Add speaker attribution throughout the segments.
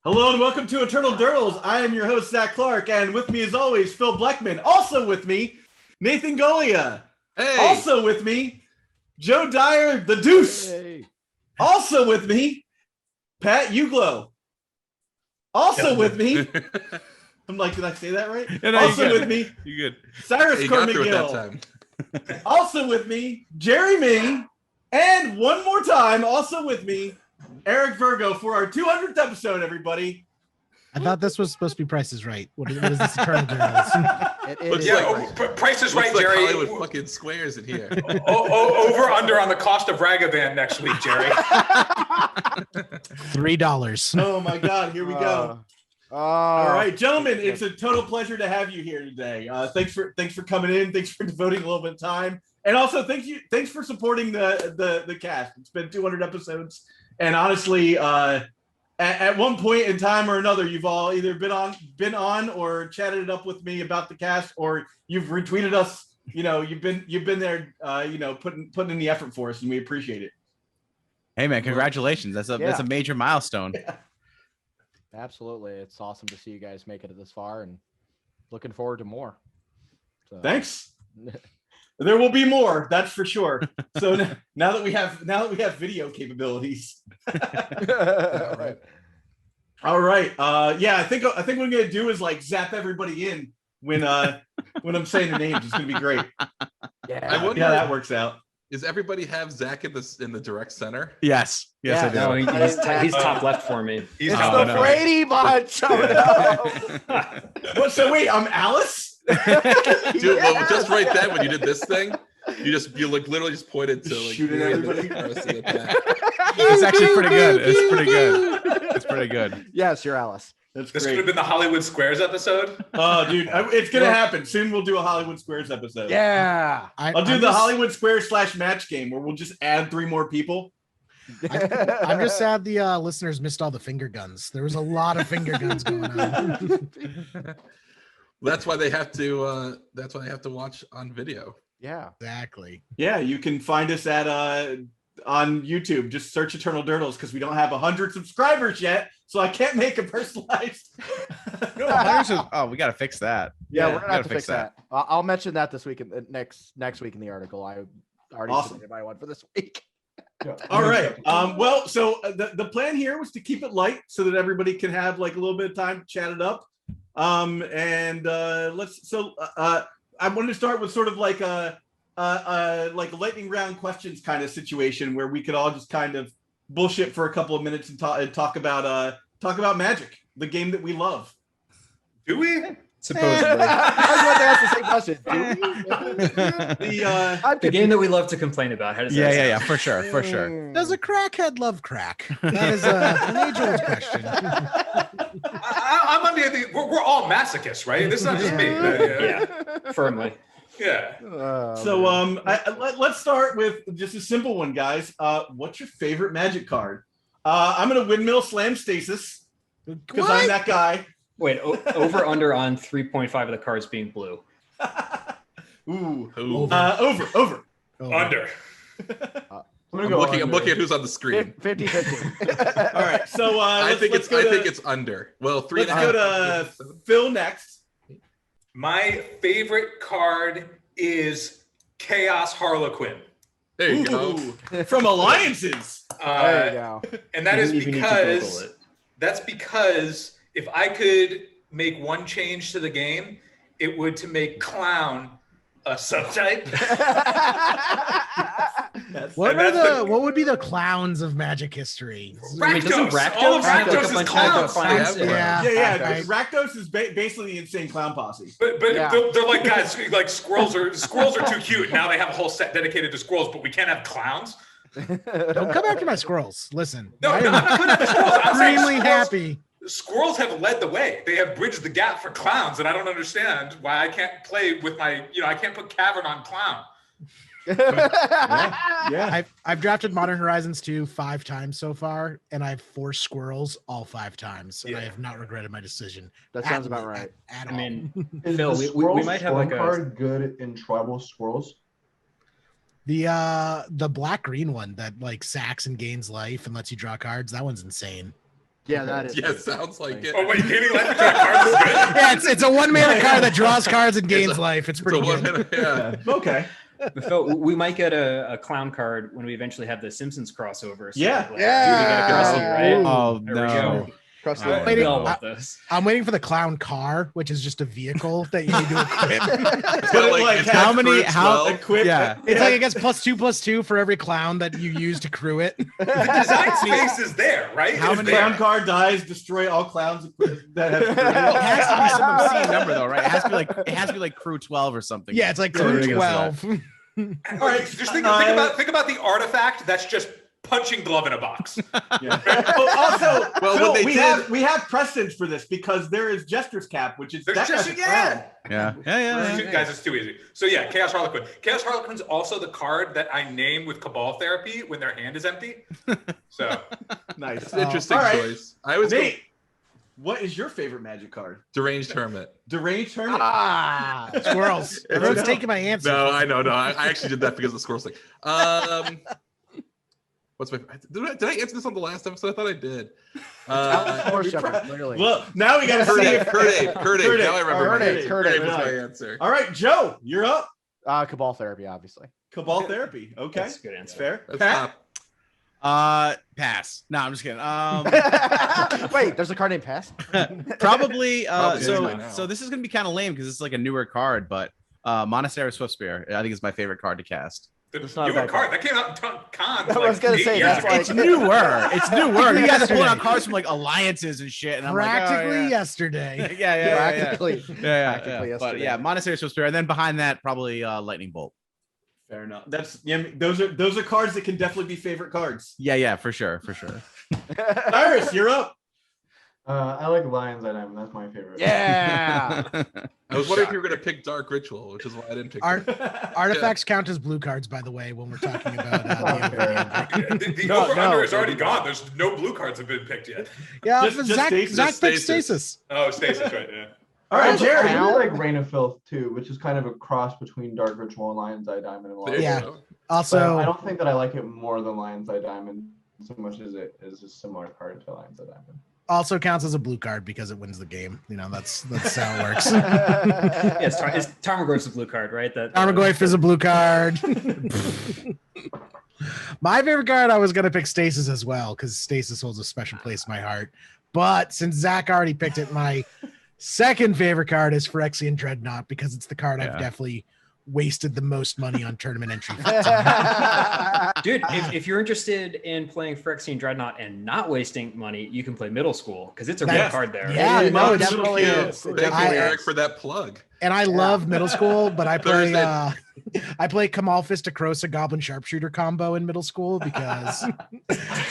Speaker 1: Hello and welcome to Eternal Durdles. I am your host, Zach Clark, and with me as always, Phil Bleckman. Also with me, Nathan Golia.
Speaker 2: Hey.
Speaker 1: Also with me, Joe Dyer, the Deuce.
Speaker 3: Hey.
Speaker 1: Also with me, Pat Euglow. Also with me, I'm like, did I say that right?
Speaker 2: No,
Speaker 1: also with me,
Speaker 2: you good.
Speaker 1: Cyrus
Speaker 2: You got through it that
Speaker 1: Corman-Gil.
Speaker 2: time.
Speaker 1: Also with me, Jerry Ming. And one more time, also with me, Eric Vergo for our 200th episode, everybody.
Speaker 3: I thought this was supposed to be Price is Right. What is this Eternal Durdles?
Speaker 2: Looks like-
Speaker 4: Price is
Speaker 2: Looks
Speaker 4: right,
Speaker 2: like
Speaker 4: Jerry.
Speaker 2: Hollywood fucking squares in here.
Speaker 4: Over under on the cost of Ragavan next week, Jerry.
Speaker 3: $3.
Speaker 1: Oh my God, here we go. All right, gentlemen, it's a total pleasure to have you here today. Thanks for coming in. Thanks for devoting a little bit of time, and also thanks for supporting the cast. It's been 200 episodes, and honestly, at one point in time or another, you've all either been on or chatted it up with me about the cast, or you've retweeted us. You know, you've been there. Putting in the effort for us, and we appreciate it.
Speaker 5: Hey man, congratulations! That's a major milestone.
Speaker 1: Yeah.
Speaker 6: Absolutely. It's awesome to see you guys make it this far and looking forward to more. So.
Speaker 1: Thanks. There will be more, that's for sure. So now that we have video capabilities. All right. I think what I'm gonna do is like zap everybody in when I'm saying the names. It's gonna be great.
Speaker 2: I wonder,
Speaker 1: that works out.
Speaker 2: Does everybody have Zach in the direct center?
Speaker 5: Yes,
Speaker 6: Yeah.
Speaker 5: I do.
Speaker 7: No, he's top left for me.
Speaker 4: He's
Speaker 6: It's
Speaker 4: top
Speaker 6: the
Speaker 4: left.
Speaker 6: Brady bunch. Oh, no.
Speaker 1: What? So wait, I'm Alice.
Speaker 2: Dude, well, just right then when you did this thing, you like literally just pointed to like
Speaker 1: Shooting everybody.
Speaker 5: It's actually pretty good. It's pretty good.
Speaker 6: Yes, you're Alice.
Speaker 1: That's
Speaker 4: This could
Speaker 1: great.
Speaker 4: have been the Hollywood Squares episode.
Speaker 1: Oh, dude, it's gonna happen soon. We'll do a Hollywood Squares episode.
Speaker 6: Yeah.
Speaker 1: I'll do the Hollywood Squares / match game where we'll just add 3 more people.
Speaker 3: I'm just sad the listeners missed all the finger guns. There was a lot of finger guns going on.
Speaker 2: That's why they have to. That's why they have to watch on video.
Speaker 6: Yeah.
Speaker 3: Exactly.
Speaker 1: Yeah, you can find us at on YouTube. Just search Eternal Durdles because we don't have 100 subscribers yet, so I can't make a personalized.
Speaker 5: Oh, we gotta fix that.
Speaker 6: Yeah, we're
Speaker 5: we
Speaker 6: gonna have
Speaker 5: gotta
Speaker 6: to fix that. I'll mention that this week in the next week in the article. I already
Speaker 1: Awesome.
Speaker 6: submitted my one for this week.
Speaker 1: All right. Well, so the plan here was to keep it light so that everybody can have like a little bit of time to chat it up. I wanted to start with sort of like a lightning round questions kind of situation where we could all just kind of bullshit for a couple of minutes and talk about Magic, the game that we love.
Speaker 4: Do we?
Speaker 7: Supposedly.
Speaker 6: I was about to ask the same question. Do we?
Speaker 7: The game that we love to complain about. How does that
Speaker 5: Yeah,
Speaker 7: sound?
Speaker 5: for sure.
Speaker 3: Does a crackhead love crack? That is an age-old question.
Speaker 4: I'm under the. We're all masochists, right? This is not just me.
Speaker 7: Yeah, firmly.
Speaker 4: Yeah.
Speaker 1: So let's start with just a simple one, guys. What's your favorite Magic card? I'm gonna windmill slam stasis because I'm that guy.
Speaker 7: Wait, over under on 3.5 of the cards being blue.
Speaker 1: Ooh.
Speaker 2: Ooh.
Speaker 1: Over.
Speaker 4: Under.
Speaker 2: I'm looking at who's on the screen.
Speaker 6: 50-50.
Speaker 1: All right. So
Speaker 2: I think it's under. Well,
Speaker 1: let's go to Phil next.
Speaker 4: My favorite card is Chaos Harlequin.
Speaker 2: There you go.
Speaker 1: Ooh, from Alliances.
Speaker 6: There you go.
Speaker 4: And that is
Speaker 7: You even need to Google
Speaker 4: because
Speaker 7: it.
Speaker 4: that's because if I could make one change to the game, it would to make clown a subtype.
Speaker 3: What would be the clowns of Magic history?
Speaker 7: I mean, doesn't
Speaker 4: Rakdos. All of
Speaker 7: Rakdos have
Speaker 4: Rakdos
Speaker 7: a
Speaker 4: is
Speaker 7: bunch
Speaker 4: clowns.
Speaker 7: of clowns?
Speaker 3: Yeah.
Speaker 1: Yeah. Rakdos is basically the insane clown posse.
Speaker 4: But
Speaker 6: Yeah.
Speaker 4: they're like, guys, like squirrels are too cute. Now they have a whole set dedicated to squirrels, but we can't have clowns.
Speaker 3: Don't come after my squirrels. Listen,
Speaker 4: No,
Speaker 3: I
Speaker 4: I'm
Speaker 3: am
Speaker 4: not coming after squirrels. I'm saying
Speaker 3: extremely
Speaker 4: squirrels-
Speaker 3: happy.
Speaker 4: Squirrels have led the way. They have bridged the gap for clowns, and I don't understand why I can't play with my, I can't put Cavern on clown.
Speaker 1: Yeah.
Speaker 3: I've drafted Modern Horizons 2 5 times so far, and I've forced squirrels all 5 times, and I
Speaker 4: Yeah.
Speaker 3: have not regretted my decision.
Speaker 6: That sounds about right.
Speaker 3: At
Speaker 7: I
Speaker 3: all.
Speaker 7: mean,
Speaker 8: Is
Speaker 7: Phil,
Speaker 8: the
Speaker 7: we might have
Speaker 8: Squirrel
Speaker 7: like a.
Speaker 8: card good in tribal squirrels?
Speaker 3: The black green one that like sacks and gains life and lets you draw cards. That one's insane.
Speaker 6: Yeah, that is.
Speaker 2: Yeah, sounds like it.
Speaker 4: Oh wait, gaining life between cards is good.
Speaker 3: Yeah, it's a 1-mana card that draws cards and gains life. It's pretty
Speaker 2: It's a
Speaker 3: good.
Speaker 2: yeah.
Speaker 1: Okay.
Speaker 7: But Phil, we might get a clown card when we eventually have the Simpsons crossover. So
Speaker 1: Yeah.
Speaker 7: like,
Speaker 3: Yeah.
Speaker 7: we get a Krusty, right?
Speaker 5: Oh
Speaker 7: There we
Speaker 5: no.
Speaker 7: go.
Speaker 6: Crusty.
Speaker 7: I'm
Speaker 3: Waiting-
Speaker 7: Bill with this.
Speaker 3: I'm waiting for the clown car, which is just a vehicle that you need to equip.
Speaker 2: It's got, like, it's
Speaker 5: how
Speaker 2: got
Speaker 5: many-
Speaker 2: crew
Speaker 5: how-
Speaker 2: 12.
Speaker 1: Equip.
Speaker 5: Yeah.
Speaker 3: It's like it gets +2/+2 for every clown that you use to crew it.
Speaker 4: The design space is there, right?
Speaker 5: How
Speaker 4: It's
Speaker 5: many-
Speaker 4: there.
Speaker 1: Clown card dies, destroy all clowns that have.
Speaker 5: It has to be some obscene number though, right? It has to be like crew 12 or something.
Speaker 3: Yeah, it's like
Speaker 5: So
Speaker 3: crew
Speaker 5: ridiculous
Speaker 3: 12.
Speaker 4: And,
Speaker 1: All right,
Speaker 4: just think about the artifact that's just punching glove in a box.
Speaker 1: Yeah. Oh, also,
Speaker 2: Well,
Speaker 1: Phil,
Speaker 2: what they
Speaker 1: we have precedence for this because there is Jester's Cap, which is
Speaker 4: There's
Speaker 1: that
Speaker 4: just
Speaker 1: has a crown.
Speaker 5: Yeah.
Speaker 4: Guys, it's too easy. So yeah, Chaos Harlequin. Chaos Harlequin's also the card that I name with Cabal Therapy when their hand is empty. So
Speaker 1: Nice.
Speaker 2: It's an interesting
Speaker 1: All right.
Speaker 2: choice. I always go
Speaker 1: Nate, what is your favorite Magic card?
Speaker 2: Deranged Hermit.
Speaker 1: Deranged Hermit.
Speaker 3: Ah, squirrels. Everyone's
Speaker 1: no.
Speaker 3: taking my answer.
Speaker 2: No, I know. No, I actually did that because of the squirrels thing. What's my? Did I answer this on the last episode? I thought I did.
Speaker 6: Or Shepherd, literally.
Speaker 1: Well, now we got to see if
Speaker 2: Kurt Ape. Now I remember.
Speaker 6: Kurt Ape,
Speaker 2: Kurt Ape was
Speaker 1: Kurt
Speaker 2: my
Speaker 1: Ape.
Speaker 2: answer.
Speaker 1: All right, Joe, you're up.
Speaker 6: Cabal Therapy, obviously.
Speaker 1: Cabal Therapy. Okay,
Speaker 7: That's a good answer.
Speaker 1: fair.
Speaker 2: That's
Speaker 1: Pat?
Speaker 2: top.
Speaker 5: Pass. No, I'm just kidding.
Speaker 6: Wait, there's a card named Pass?
Speaker 5: Probably.
Speaker 2: Probably by now.
Speaker 5: So this is gonna be kind of lame because it's like a newer card, but Monastery Swiftspear, I think is my favorite card to cast.
Speaker 6: It's not a
Speaker 4: newer
Speaker 6: bad
Speaker 4: card that came out in cons.
Speaker 6: I was gonna say, that's why-
Speaker 5: It's newer. It's newer. You guys are pulling out
Speaker 3: Yesterday.
Speaker 5: cards from like alliances and shit, and I'm
Speaker 3: Practically
Speaker 5: like, oh, yeah.
Speaker 3: yesterday.
Speaker 5: Yeah.
Speaker 6: Practically.
Speaker 5: Yeah.
Speaker 6: Practically
Speaker 5: But
Speaker 6: yesterday.
Speaker 5: yeah, Monastery Swiftspear, and then behind that probably Lightning Bolt.
Speaker 1: Fair enough. That's those are cards that can definitely be favorite cards.
Speaker 5: Yeah, for sure.
Speaker 1: Cyrus, you're up.
Speaker 8: I like Lion's Eye Diamond. That's my favorite.
Speaker 6: Yeah.
Speaker 2: I was wondering if you were going to pick Dark Ritual, which is why I didn't pick
Speaker 3: Art-
Speaker 2: it.
Speaker 3: Artifacts count as blue cards, by the way, when we're talking about
Speaker 4: The
Speaker 6: No,
Speaker 4: over-under
Speaker 6: no,
Speaker 4: is already
Speaker 6: no.
Speaker 4: gone. There's no blue cards have been picked yet.
Speaker 3: Yeah,
Speaker 1: Just
Speaker 3: Zach
Speaker 1: Stasis.
Speaker 3: picked
Speaker 2: Stasis.
Speaker 3: Stasis.
Speaker 4: Oh, Stasis, right? Yeah.
Speaker 1: All right,
Speaker 8: I
Speaker 1: Jared.
Speaker 8: really like Reign of Filth too, which is kind of a cross between Dark Ritual and Lion's Eye Diamond. In a lot
Speaker 2: There
Speaker 8: of
Speaker 2: you
Speaker 3: Yeah.
Speaker 2: go.
Speaker 8: But
Speaker 3: Also,
Speaker 8: I don't think that I like it more than Lion's Eye Diamond so much as it is a similar card to Lion's Eye Diamond.
Speaker 3: also counts as a blue card because it wins the game. You know, that's how it works.
Speaker 7: Yeah, it's Tarmogoyf's a blue card, right?
Speaker 3: Tarmogoyf is a blue card. My favorite card, I was going to pick Stasis as well because Stasis holds a special place in my heart. But since Zach already picked it, my second favorite card is Phyrexian Dreadnought because it's the card I've definitely wasted the most money on tournament entry.
Speaker 7: Dude, if you're interested in playing Phyrexian Dreadnought and not wasting money, you can play Middle School because it's a real
Speaker 3: That's-
Speaker 7: card there.
Speaker 3: Yeah, no,
Speaker 1: Middle
Speaker 3: it definitely
Speaker 1: School.
Speaker 3: is.
Speaker 2: Thank you,
Speaker 3: I-
Speaker 2: Eric, for that plug.
Speaker 3: And I love middle school, but I play
Speaker 2: Thursday.
Speaker 3: I play Kamal Fistakrosa Goblin Sharpshooter combo in middle school because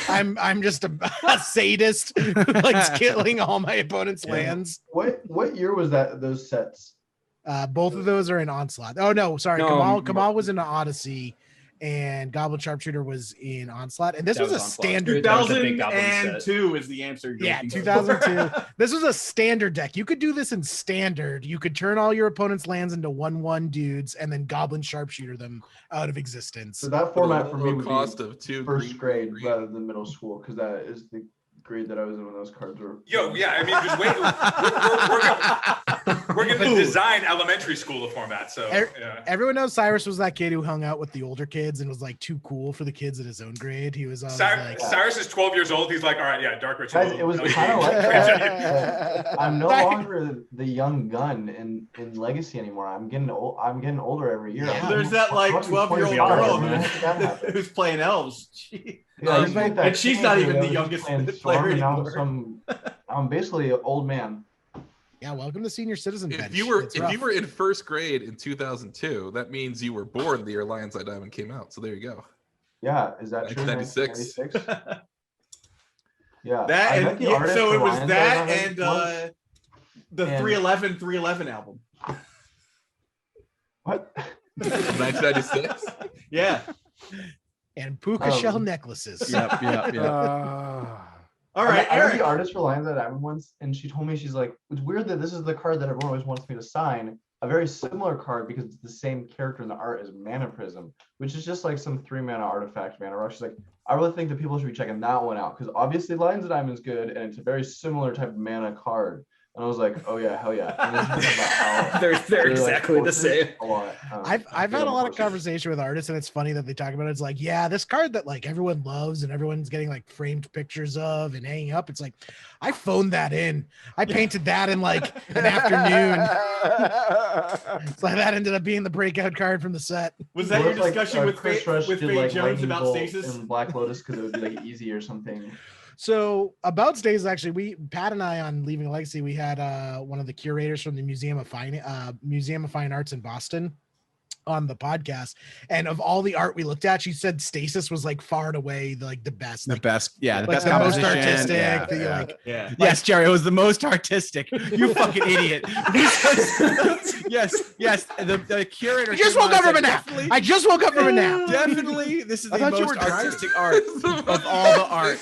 Speaker 3: I'm just a sadist who likes killing all my opponent's lands.
Speaker 8: What year was that? Those sets?
Speaker 3: Both of those are in Onslaught. Oh no, sorry.
Speaker 7: No,
Speaker 3: Kamal was in Odyssey and Goblin Sharpshooter was in Onslaught. And this
Speaker 7: That
Speaker 3: was a
Speaker 7: was Onslaught.
Speaker 3: standard
Speaker 7: That was a big goblin
Speaker 1: 2002 is the answer.
Speaker 3: Yeah,
Speaker 1: Joking.
Speaker 3: 2002. This was a standard deck. You could do this in standard. You could turn all your opponent's lands into 1/1 dudes and then Goblin Sharpshooter them out of existence.
Speaker 8: So that format for me
Speaker 2: Low
Speaker 8: would
Speaker 2: cost
Speaker 8: be
Speaker 2: of two
Speaker 8: first
Speaker 2: green.
Speaker 8: grade rather than middle school because that is the grade that I was in when those cards were.
Speaker 4: Yo, yeah, I mean, just wait. We're gonna design elementary school format. So yeah.
Speaker 3: Everyone knows Cyrus was that kid who hung out with the older kids and was like too cool for the kids in his own grade. He was always like,
Speaker 4: Cyrus is 12 years old. He's like, all right, yeah, Dark Ritual.
Speaker 8: Guys, it was kind of like that. I'm no longer the young gun in Legacy anymore. I'm getting old. I'm getting older every year.
Speaker 3: Yeah.
Speaker 1: There's that like 12-year-old girl who's playing elves.
Speaker 8: Yeah, you make that
Speaker 1: And she's not
Speaker 8: change,
Speaker 1: even
Speaker 8: I
Speaker 1: the
Speaker 8: was
Speaker 1: youngest
Speaker 8: playing
Speaker 1: player
Speaker 8: Storm, and now
Speaker 1: anymore.
Speaker 8: I'm basically an old man.
Speaker 3: yeah, welcome to senior citizen bench.
Speaker 2: If you were
Speaker 3: It's rough.
Speaker 2: in first grade in 2002, that means you were born the year Lion's Eye Diamond came out. So there you go.
Speaker 8: Yeah, is that true?
Speaker 2: 1996.
Speaker 8: 1996? Yeah.
Speaker 1: That
Speaker 8: I
Speaker 1: and
Speaker 8: met the
Speaker 1: yeah,
Speaker 8: artist
Speaker 1: so
Speaker 8: for
Speaker 1: it was
Speaker 8: Lion's Eye
Speaker 1: that
Speaker 8: Diamond
Speaker 1: and
Speaker 8: once.
Speaker 1: the
Speaker 8: And-
Speaker 1: 311 album.
Speaker 8: What?
Speaker 2: 1996.
Speaker 1: Yeah.
Speaker 3: and puka shell
Speaker 8: Um,
Speaker 3: necklaces.
Speaker 5: Yep.
Speaker 1: All right,
Speaker 8: I
Speaker 1: Eric.
Speaker 8: met the artist for Lions at Diamond once, and she told me, she's like, it's weird that this is the card that everyone always wants me to sign. A very similar card because it's the same character in the art as Mana Prism, which is just like some 3-mana artifact mana rock. She's like, I really think that people should be checking that one out because obviously Lions of Diamond is good and it's a very similar type of mana card. And I was like, oh yeah, hell yeah. And it's about how
Speaker 7: they're exactly
Speaker 8: like,
Speaker 7: the same.
Speaker 8: a lot.
Speaker 3: I've had a lot of conversation with artists, and it's funny that they talk about it. It's like, yeah, this card that like everyone loves and everyone's getting like framed pictures of and hanging up. It's like, I phoned that in. I painted that in like an afternoon. So that ended up being the breakout card from the set.
Speaker 1: Was that your discussion with Faye Jones about
Speaker 8: Bolt
Speaker 1: stasis?
Speaker 8: and Black Lotus because it would be like easy or something.
Speaker 3: So about stasis, actually, Pat and I on Leaving a Legacy, we had one of the curators from the Museum of Fine Arts in Boston on the podcast, and of all the art we looked at, she said stasis was like far and away the best.
Speaker 5: The best, yeah, the
Speaker 3: like
Speaker 5: best
Speaker 3: the most
Speaker 5: composition.
Speaker 3: artistic.
Speaker 1: Yeah.
Speaker 5: Yes, Jerry, it was the most artistic. You fucking idiot. yes. The curator.
Speaker 3: I just woke up from a nap.
Speaker 5: Definitely, this is the
Speaker 6: thought you
Speaker 5: most
Speaker 6: were driving.
Speaker 5: artistic art of all the art.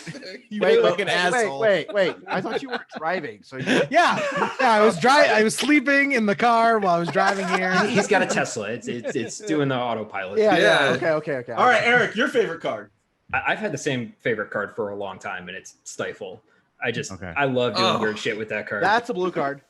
Speaker 5: You fucking asshole.
Speaker 6: Wait. I thought you were driving. So
Speaker 3: Yeah, I was driving. I was sleeping in the car while I was driving here.
Speaker 7: He's got a Tesla. It's doing the autopilot.
Speaker 6: Yeah. Okay.
Speaker 1: All right, Eric, your favorite card.
Speaker 7: I've had the same favorite card for a long time, and it's Stifle. I love doing weird shit with that card.
Speaker 6: That's a blue card.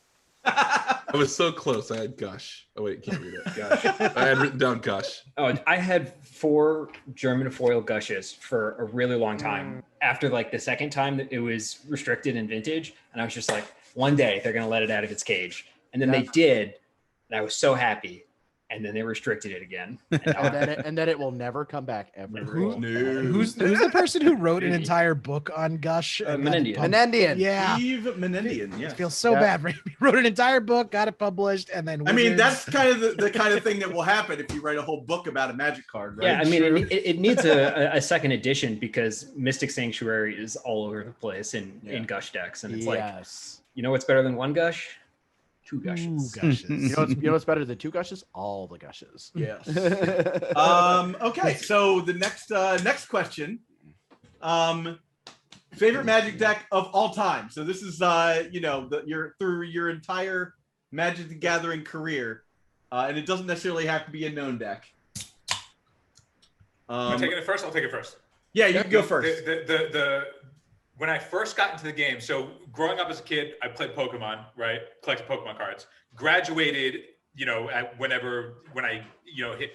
Speaker 2: I was so close. I had Gush. Oh wait, can't read it. Gush. I had written down Gush.
Speaker 7: Oh, I had 4 German foil Gushes for a really long time. After like the second time that it was restricted in Vintage, and I was just like, one day they're gonna let it out of its cage, and then they did, and I was so happy. And then they restricted it again.
Speaker 6: And then it will never come back ever.
Speaker 3: Who's the person who wrote an entire book on Gush?
Speaker 6: Menendian.
Speaker 3: Yeah.
Speaker 1: Steve Menendian. Yeah.
Speaker 3: It feels so bad for him. He wrote an entire book, got it published, and then
Speaker 1: I mean, that's kind of the kind of thing that will happen if you write a whole book about a Magic card, right?
Speaker 7: Yeah, I mean, it needs a second edition because Mystic Sanctuary is all over the place in Gush decks, and it's like, you know what's better than one Gush? 2 Gushes.
Speaker 3: 2 Gushes.
Speaker 6: You know what's better than 2 Gushes? All the Gushes.
Speaker 1: Yes. Okay, so the next question. Favorite Magic deck of all time. So this is through your entire Magic the Gathering career, and it doesn't necessarily have to be a known deck.
Speaker 4: Am I taking it first? I'll take it first.
Speaker 1: Yeah, you can go first.
Speaker 4: When I first got into the game, so growing up as a kid, I played Pokemon, right? Collected Pokemon cards. Graduated, when I hit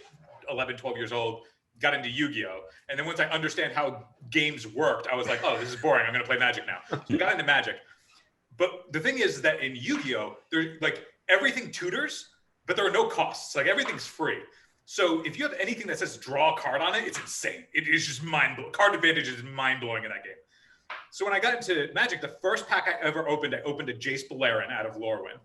Speaker 4: 11, 12 years old, got into Yu-Gi-Oh! And then once I understand how games worked, I was like, oh, this is boring. I'm going to play Magic now. So I got into Magic. But the thing is that in Yu-Gi-Oh!, there's like everything tutors, but there are no costs. Like everything's free. So if you have anything that says draw a card on it, it's insane. It is just mind-blowing. Card advantage is mind-blowing in that game. So when I got into Magic, the first pack I ever opened, I opened a Jace Beleren out of Lorwyn.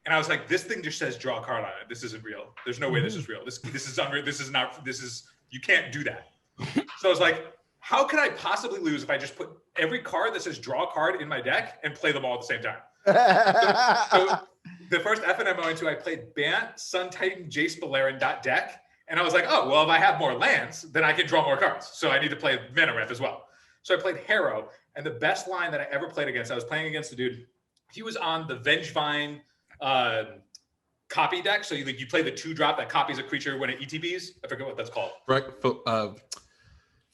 Speaker 4: And I was like, this thing just says draw a card on it. This isn't real. There's no way this is real. This is unreal. You can't do that. So I was like, how could I possibly lose if I just put every card that says draw a card in my deck and play them all at the same time? So the first FNM I went to, I played Bant, Sun Titan, Jace Beleren deck. And I was like, oh, well, if I have more lands, then I can draw more cards. So I need to play Mana Wrath as well. So I played Harrow, and the best line that I ever played against, I was playing against a dude. He was on the Vengevine copy deck. So you play the 2-drop that copies a creature when it ETBs. I forget what that's called.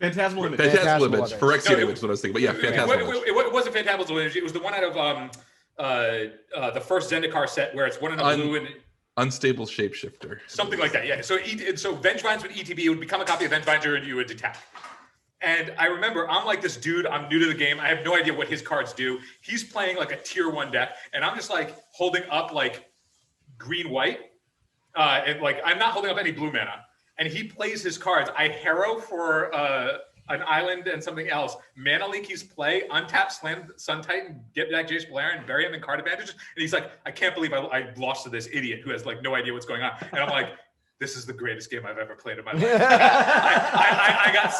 Speaker 1: Phantasmal Image.
Speaker 2: Phantasmal Image. Phyrexian Image is what I was thinking. But yeah, Phantasmal Image.
Speaker 4: It wasn't Phantasmal Image. It was the one out of the first Zendikar set where it's one in a blue and
Speaker 2: Unstable Shapeshifter.
Speaker 4: Something like that, yeah. So Vengevines would ETB, it would become a copy of Vengevines, and you would attack. And I remember I'm like this dude, I'm new to the game. I have no idea what his cards do. He's playing like a tier 1 deck, and I'm just like holding up like green-white. And like I'm not holding up any blue mana. And he plays his cards. I Harrow for an island and something else. Mana Leak he's play, untap, slam Sun Titan, get back Jace Beleren, bury him in card advantages. And he's like, I can't believe I lost to this idiot who has like no idea what's going on. And I'm like, this is the greatest game I've ever played in my life. I got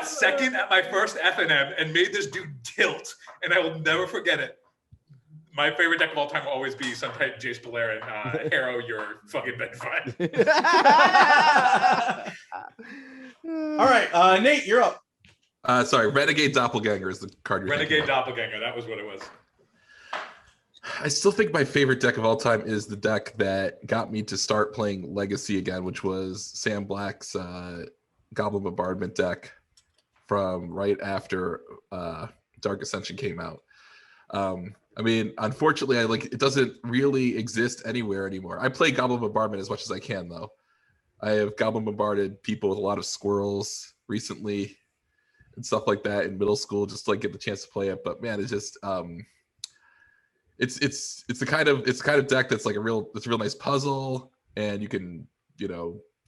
Speaker 4: second at my first FNM and made this dude tilt, and I will never forget it. My favorite deck of all time will always be Sun Titan, Jace Beleren, Harrow, your fucking Vengevine.
Speaker 1: All right, Nate, you're up.
Speaker 2: Sorry, Renegade Doppelganger is the card you're
Speaker 4: Renegade
Speaker 2: thinking of.
Speaker 4: Doppelganger. That was what it was.
Speaker 2: I still think my favorite deck of all time is the deck that got me to start playing Legacy again, which was Sam Black's Goblin Bombardment deck from right after Dark Ascension came out. I mean, unfortunately, it doesn't really exist anywhere anymore. I play Goblin Bombardment as much as I can, though. I have Goblin Bombarded people with a lot of squirrels recently and stuff like that in middle school, just to like get the chance to play it. But man, it's just it's the kind of deck that's like a real nice puzzle, and you can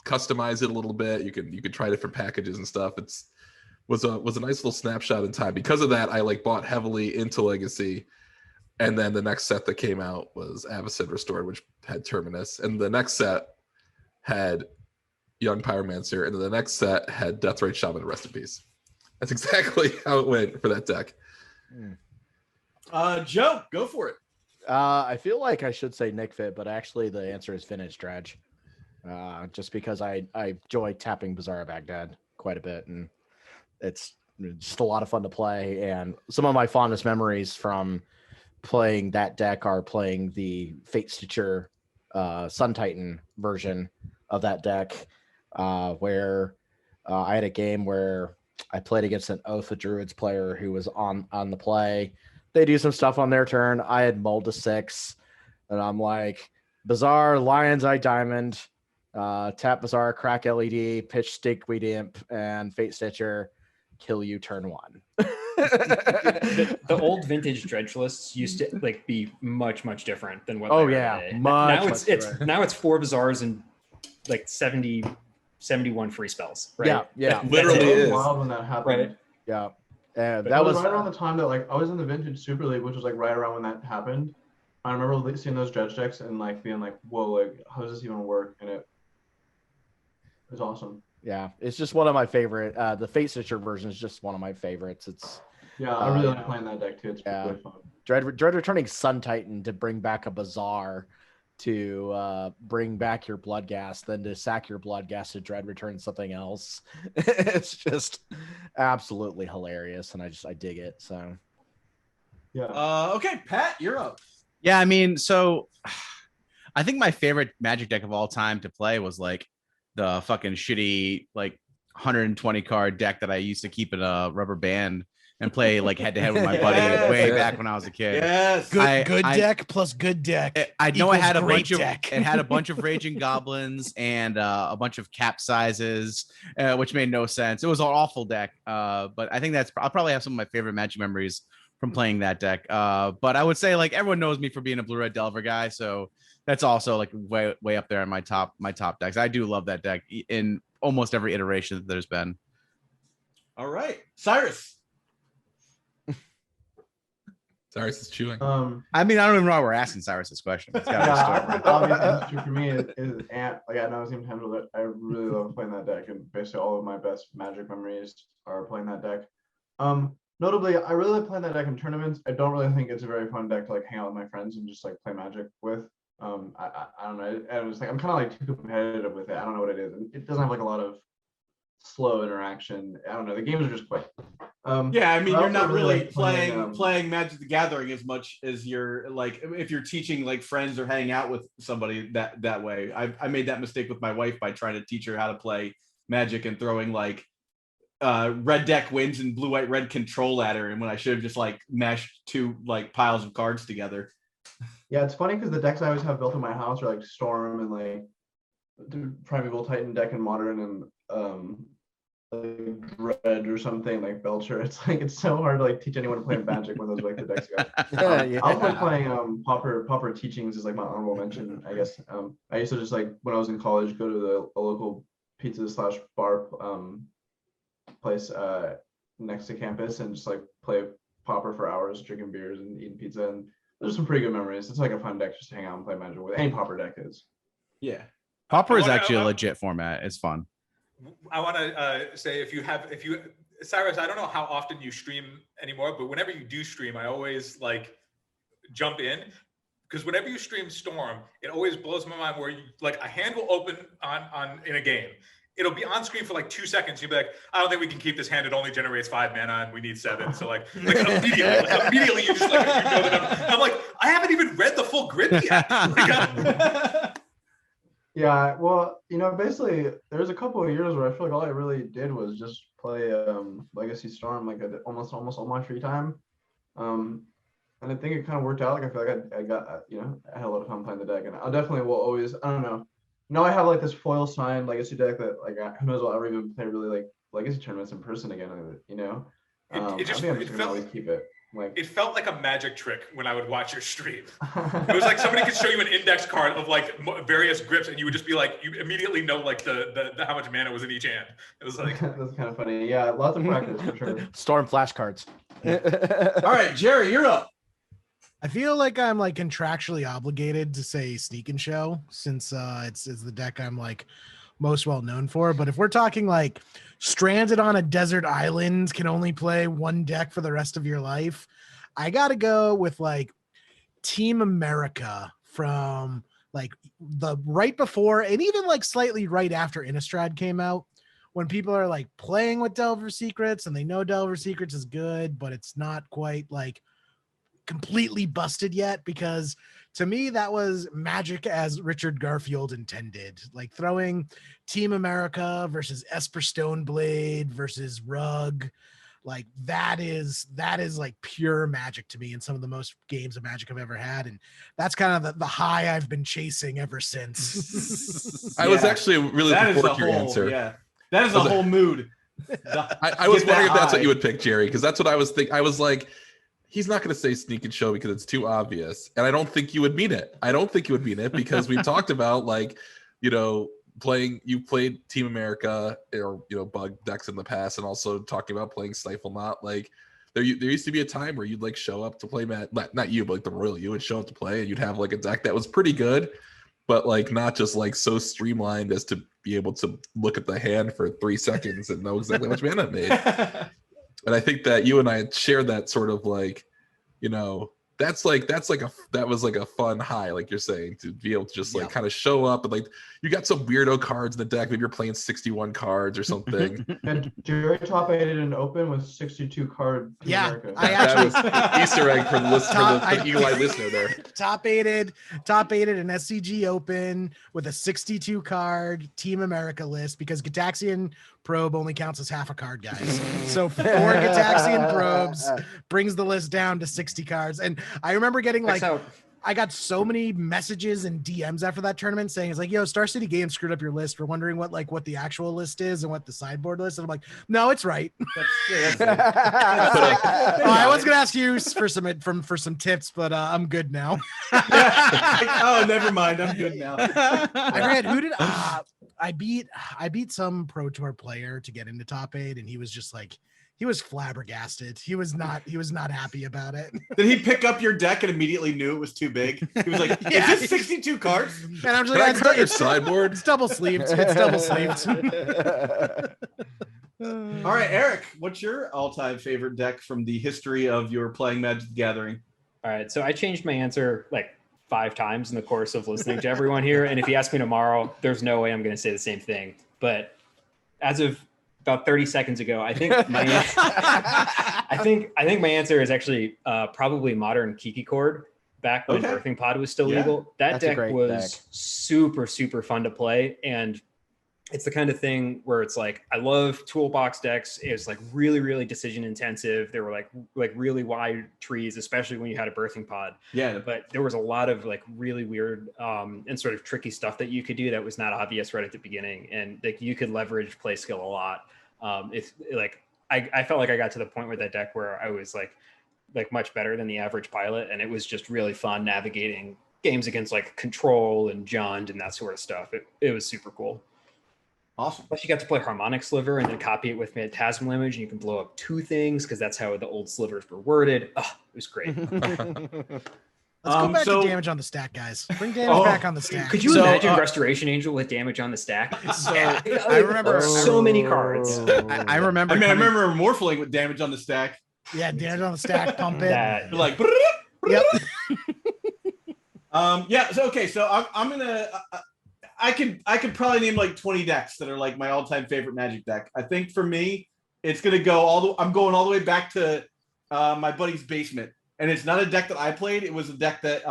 Speaker 2: customize it a little bit. You can try different packages and stuff. Was a nice little snapshot in time. Because of that, I like bought heavily into Legacy. And then the next set that came out was Avacyn Restored, which had Terminus. And the next set had Young Pyromancer. And then the next set had Deathrite Shaman, rest in peace. That's exactly how it went for that deck.
Speaker 1: Joe, go for it.
Speaker 6: I feel like I should say Nick Fit, but actually the answer is Vintage Dredge. Just because I enjoy tapping Bazaar Baghdad quite a bit, and it's just a lot of fun to play. And some of my fondest memories from playing that deck are playing the Fate Stitcher Sun Titan version of that deck, where I had a game where I played against an Oath of Druids player who was on the play. They do some stuff on their turn. I had mulled to 6, and I'm like, Bazaar, Lion's Eye Diamond, tap Bazaar, crack LED, pitch Stinkweed Imp, and Fate Stitcher, kill you turn 1.
Speaker 7: The old vintage dredge lists used to like be much different than what.
Speaker 6: Oh
Speaker 7: they are
Speaker 6: yeah,
Speaker 7: today.
Speaker 6: much.
Speaker 7: Now it's 4 Bazaars and like 71 free spells. Right?
Speaker 6: Yeah.
Speaker 2: Literally
Speaker 8: It was
Speaker 2: is.
Speaker 8: wild when that happened.
Speaker 7: Right.
Speaker 6: Yeah. And
Speaker 8: That
Speaker 6: that
Speaker 8: was
Speaker 6: was
Speaker 8: right around the time that like I was in the Vintage Super League, which was like right around when that happened. I remember seeing those dredge decks and like being like, "Whoa, like how does this even work?" And it was awesome.
Speaker 6: Yeah, it's just one of my favorite. The Fate Stitcher version is just one of my favorites. It's
Speaker 8: I really like playing that deck too. It's really fun.
Speaker 6: Dread returning Sun Titan to bring back a Bazaar, to bring back your Bloodghast, then to sack your Bloodghast to Dread return something else. It's just absolutely hilarious, and I dig it. So
Speaker 8: yeah.
Speaker 1: Okay, Pat, you're up.
Speaker 5: Yeah, I mean, so I think my favorite Magic deck of all time to play was like the fucking shitty like 120 card deck that I used to keep in a rubber band and play like head to head with my buddy way back when I was a kid.
Speaker 1: Yes.
Speaker 3: Good deck plus good deck.
Speaker 5: I know I had a
Speaker 3: equals
Speaker 5: bunch
Speaker 3: great
Speaker 5: of
Speaker 3: deck.
Speaker 5: it had a bunch of Raging Goblins and a bunch of cap sizes, which made no sense. It was an awful deck. But I think I'll probably have some of my favorite Magic memories from playing that deck. But I would say like everyone knows me for being a Blue Red Delver guy, so that's also like way up there in my top decks. I do love that deck in almost every iteration that there's been.
Speaker 1: All right, Cyrus.
Speaker 2: Cyrus is chewing.
Speaker 5: I mean, I don't even know why we're asking Cyrus this question. It's gotta be a
Speaker 8: Yeah,
Speaker 5: story.
Speaker 8: I think the obvious answer for me is Ant. Like I know Team handled it. I really love playing that deck, and basically all of my best Magic memories are playing that deck. Notably, I really like playing that deck in tournaments. I don't really think it's a very fun deck to like hang out with my friends and just like play Magic with. I don't know. I was like I'm kind of like too competitive with it. I don't know what it is. It doesn't have like a lot of slow interaction. I don't know. The games are just quick.
Speaker 1: Yeah, I mean,
Speaker 8: I
Speaker 1: you're
Speaker 8: also
Speaker 1: not
Speaker 8: really
Speaker 1: really
Speaker 8: like
Speaker 1: playing Magic the Gathering as much as you're like if you're teaching like friends or hanging out with somebody that way. I made that mistake with my wife by trying to teach her how to play Magic and throwing like red deck wins and blue white red control at her, and when I should have just like mashed 2 like piles of cards together.
Speaker 8: Yeah, it's funny because the decks I always have built in my house are like Storm and like the Primeval Titan deck in Modern and like Dread or something like Belcher. It's like it's so hard to like teach anyone to play Magic when those are like the decks you got.
Speaker 6: Yeah.
Speaker 8: I was like playing Pauper Teachings is like my honorable mention, I guess. I used to just like when I was in college go to a local pizza / bar place next to campus and just like play Pauper for hours, drinking beers and eating pizza, and there's some pretty good memories. It's like a fun deck just to hang out and play Magic with. Any Pauper deck is.
Speaker 1: Yeah.
Speaker 5: Pauper is actually a legit format. It's fun.
Speaker 4: I want to say if you Cyrus, I don't know how often you stream anymore, but whenever you do stream, I always like jump in because whenever you stream Storm, it always blows my mind where you like a hand will open on in a game it'll be on screen for like 2 seconds. You'll be like, I don't think we can keep this hand. It only generates 5 mana and we need 7. So like immediately you just like, you know the number. I'm like, I haven't even read the full grid yet.
Speaker 8: Yeah, well, basically there's a couple of years where I feel like all I really did was just play Legacy Storm like almost all my free time. And I think it kind of worked out. Like I feel like I got I had a lot of fun playing the deck, and I definitely will always. I don't know. Now I have like this foil signed Legacy deck that like who knows I'll ever even play really like Legacy tournaments in person again.
Speaker 4: It just
Speaker 8: I think I'm just gonna always keep it. Like
Speaker 4: it felt like a magic trick when I would watch your stream. It was like somebody could show you an index card of like various grips, and you would just be like, you immediately know like the how much mana was in each hand. It was like
Speaker 8: that's kind of funny. Yeah, lots of practice for sure.
Speaker 6: Storm flashcards.
Speaker 1: All right, Jerry, you're up.
Speaker 3: I feel like I'm like contractually obligated to say Sneak and Show since it's the deck I'm like most well known for. But if we're talking like stranded on a desert island, can only play one deck for the rest of your life, I gotta go with like Team America from like the right before and even like slightly right after Innistrad came out, when people are like playing with Delver Secrets and they know Delver Secrets is good, but it's not quite like completely busted yet, because to me that was Magic as Richard Garfield intended, like throwing Team America versus Esper Stoneblade versus Rug, like that is like pure Magic to me, and some of the most games of Magic I've ever had, and that's kind of the high I've been chasing ever since.
Speaker 2: I was actually really looking forward to your answer.
Speaker 1: Yeah, that is a whole mood.
Speaker 2: I was wondering if that's what you would pick, Jerry, because that's what I was thinking. I was like, he's not going to say Sneak and Show because it's too obvious. And I don't think you would mean it. I don't think you would mean it because we've talked about like, you played Team America or, bug decks in the past, and also talking about playing Stifle Knot. Like there used to be a time where you'd like show up to play not you, but like the Royal, you would show up to play and you'd have like a deck that was pretty good, but like not just like so streamlined as to be able to look at the hand for 3 seconds and know exactly how much mana it made. And I think that you and I shared that sort of like, that was like a fun high, like you're saying, to be able to just like kind of show up and like you got some weirdo cards in the deck. Maybe you're playing 61 cards or something.
Speaker 8: And Jerry top 8'd an open with 62 card.
Speaker 3: America.
Speaker 2: That was Easter egg for the Eli listener there.
Speaker 3: Top 8'd an SCG Open with a 62 card Team America list, because Gitaxian Probe only counts as half a card, guys. So 4 Gitaxian Probes brings the list down to 60 cards. And I remember getting like, I got so many messages and DMs after that tournament saying, it's like, yo, Star City Games screwed up your list. We're wondering what the actual list is and what the sideboard list. And I'm like, no, it's right. I was going to ask you for some tips, but I'm good now.
Speaker 1: Oh, never mind. I'm good now.
Speaker 3: I read, who did I beat some Pro Tour player to get into top 8, and he was just like, he was flabbergasted. He was not happy about it.
Speaker 1: Did he pick up your deck and immediately knew it was too big? He was like, "Is this 62 cards?"
Speaker 3: And I'm just like,
Speaker 2: "It's your sideboard.
Speaker 3: It's double sleeved. It's double sleeved."
Speaker 1: All right, Eric, what's your all-time favorite deck from the history of your playing Magic the Gathering?
Speaker 7: All right, so I changed my answer like 5 times in the course of listening to everyone here, and if you ask me tomorrow, there's no way I'm going to say the same thing. But as of about 30 seconds ago, I think my I think my answer is actually probably Modern Kiki Chord, back when Birthing Pod was still legal. That deck was super fun to play, and it's the kind of thing where it's like, I love toolbox decks. It's like really decision intensive. There were like really wide trees, especially when you had a Birthing Pod. Yeah. But there was a lot of like really weird and sort of tricky stuff that you could do that was not obvious right at the beginning. And like you could leverage play skill a lot. It's like, I felt like I got to the point with that deck where I was like much better than the average pilot. And it was just really fun navigating games against like Control and Jund and that sort of stuff. It was super cool.
Speaker 1: Awesome.
Speaker 7: Plus, you got to play Harmonic Sliver and then copy it with Phantasmal Image, and you can blow up 2 things because that's how the old slivers were worded. Oh, it was great.
Speaker 3: Let's go back to damage on the stack, guys. Bring damage back on the stack.
Speaker 7: Could you imagine Restoration Angel with damage on the stack?
Speaker 3: I remember
Speaker 7: so many cards.
Speaker 5: I remember.
Speaker 1: I remember Morphling with damage on the stack.
Speaker 3: Yeah, damage on the stack, pump it.
Speaker 1: Like, yep. Yeah. So okay. So I'm gonna. I could probably name like 20 decks that are like my all-time favorite Magic deck. I think for me, it's gonna go I'm going all the way back to my buddy's basement, and it's not a deck that I played. It was a deck that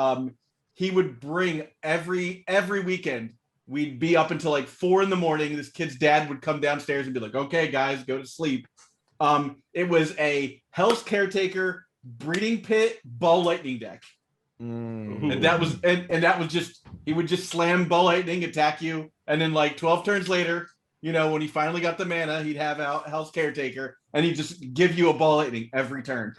Speaker 1: he would bring every weekend. We'd be up until like 4 a.m. This kid's dad would come downstairs and be like, "Okay, guys, go to sleep." It was a Hell's Caretaker Breeding Pit Ball Lightning deck. And that was just, he would just slam Ball Lightning, attack you, and then like 12 turns later, when he finally got the mana, he'd have out Hell's Caretaker, and he'd just give you a Ball Lightning every turn.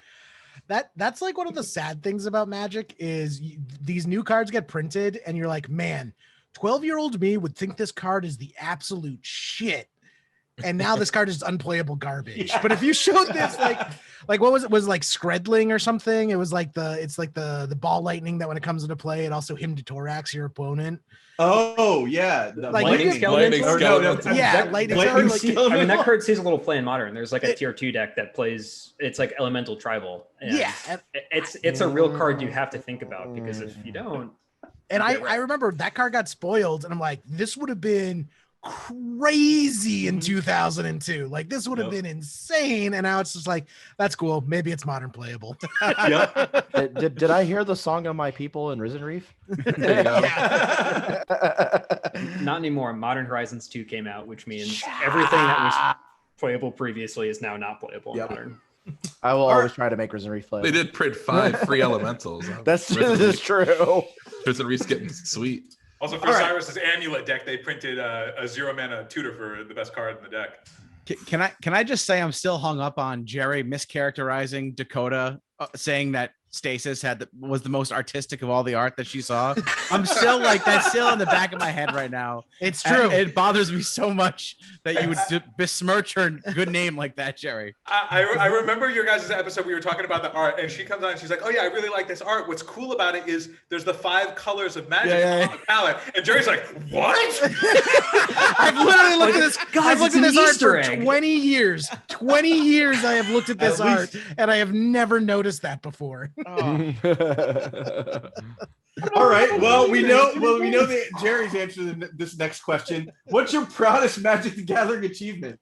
Speaker 3: That's like one of the sad things about Magic is these new cards get printed, and you're like, man, 12-year-old me would think this card is the absolute shit. And now this card is unplayable garbage. Yeah. But if you showed this, like what was it? Was like Skredling or something? It was like the Ball Lightning that when it comes into play, it also him to Thorax your opponent.
Speaker 1: Oh yeah,
Speaker 7: lightning skeleton.
Speaker 3: Yeah,
Speaker 7: lightning skeleton. I mean, that card sees a little play in Modern. There's like a tier 2 deck that plays. It's like Elemental Tribal.
Speaker 3: Yeah,
Speaker 7: it's a real card you have to think about, because if you don't.
Speaker 3: And I remember that card got spoiled, and I'm like, this would have been crazy in 2002. Like this would have been insane, and now it's just like, that's cool, maybe it's Modern playable.
Speaker 6: Did I hear the Song of My People in Risen Reef?
Speaker 7: Not anymore. Modern Horizons 2 came out, which means everything that was playable previously is now not playable in Modern.
Speaker 6: I will always try to make Risen Reef play.
Speaker 2: They did print 5 free elementals.
Speaker 6: This is true.
Speaker 2: Risen Reef's getting sweet.
Speaker 4: Also, for Cyrus's Amulet deck, they printed a 0-mana tutor for the best card in the deck.
Speaker 5: Can I just say I'm still hung up on Jerry mischaracterizing Dakota, saying that Stasis was the most artistic of all the art that she saw. I'm still like, that's still in the back of my head right now.
Speaker 3: It's true.
Speaker 5: And it bothers me so much that you would besmirch her good name like that, Jerry.
Speaker 4: I remember your guys' episode. We were talking about the art, and she comes on and she's like, "Oh yeah, I really like this art. What's cool about it is there's the 5 colors of magic on the palette." And Jerry's like, "What?"
Speaker 3: I've literally looked at this. I've looked at this art for
Speaker 7: egg.
Speaker 3: 20 years. 20 years I have looked at this art, and I have never noticed that before.
Speaker 1: Oh. All right. Well, we know that Jerry's answer to this next question. What's your proudest Magic the Gathering achievement?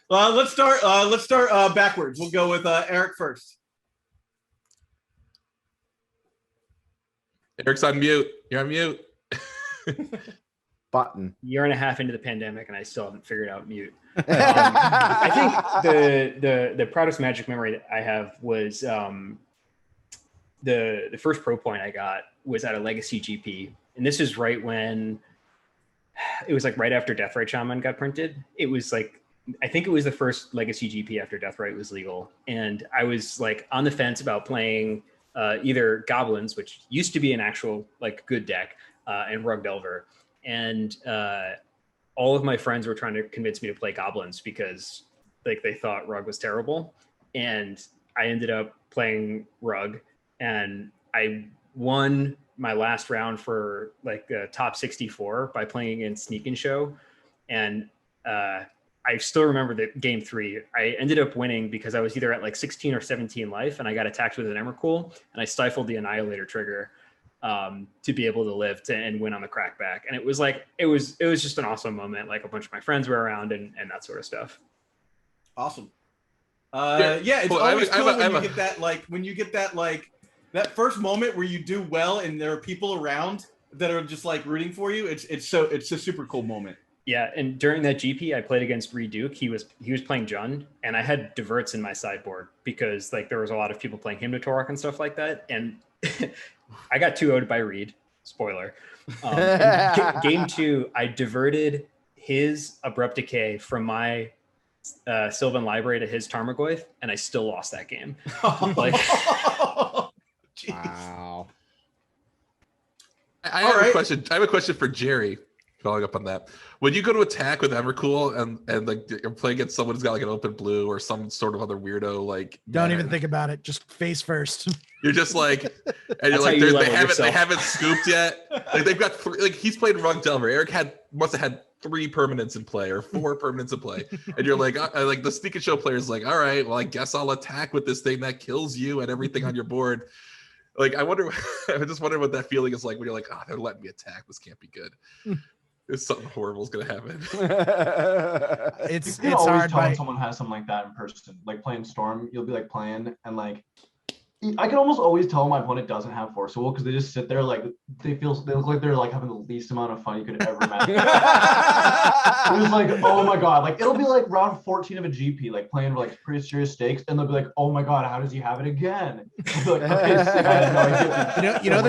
Speaker 1: Let's start backwards. We'll go with Eric first.
Speaker 2: Eric's on mute. You're on mute.
Speaker 6: Button.
Speaker 7: Year and a half into the pandemic, and I still haven't figured out mute. I think the proudest Magic memory that I have was the first Pro Point I got was at a Legacy GP, and this is right when it was like right after Deathrite Shaman got printed. It was like, I think it was the first Legacy GP after Deathrite was legal, and I was like on the fence about playing either Goblins, which used to be an actual like good deck, and Rug Delver, and all of my friends were trying to convince me to play Goblins because like they thought Rug was terrible. And I ended up playing Rug, and I won my last round for like top 64 by playing against Sneak and Show. And I still remember that game 3, I ended up winning because I was either at like 16 or 17 life, and I got attacked with an Emrakul, and I stifled the Annihilator trigger to be able to live and win on the crackback. And it was like, it was just an awesome moment. Like a bunch of my friends were around and that sort of stuff.
Speaker 1: Awesome. It's always cool when you get that first moment where you do well and there are people around that are just like rooting for you. It's a super cool moment.
Speaker 7: Yeah, and during that GP, I played against Reed Duke. He was playing Jund, and I had diverts in my sideboard because like there was a lot of people playing Hymn to Torok and stuff like that. And I got 2-0'd by Reed. Spoiler. Game 2, I diverted his Abrupt Decay from my Sylvan Library to his Tarmogoyf, and I still lost that game.
Speaker 6: Wow.
Speaker 2: I have a question for Jerry. Following up on that, when you go to attack with Emrakul and like you're playing against someone who's got like an open blue or some sort of other weirdo, like
Speaker 3: don't even think about it, just face first.
Speaker 2: You're just like, and you're like, they haven't scooped yet. Like they've got 3, like he's played Rug Delver. Eric must have had 3 permanents in play or 4 permanents in play, and you're like the Sneak and Show player's like, all right, well I guess I'll attack with this thing that kills you and everything on your board. Like, I just wonder what that feeling is like when you're like, oh, they're letting me attack. This can't be good. There's something horrible is gonna happen.
Speaker 3: It's
Speaker 8: always
Speaker 3: hard.
Speaker 8: tell when someone has something like that in person, like playing Storm. You'll be like playing, and like I can almost always tell my opponent doesn't have Forcible because they just sit there like they look like they're like having the least amount of fun you could ever imagine. It's like, oh my god, like it'll be like round 14 of a GP, like playing like pretty serious stakes, and they'll be like, oh my god, how does he have it again? Like, okay, sick, I have no idea.
Speaker 3: You know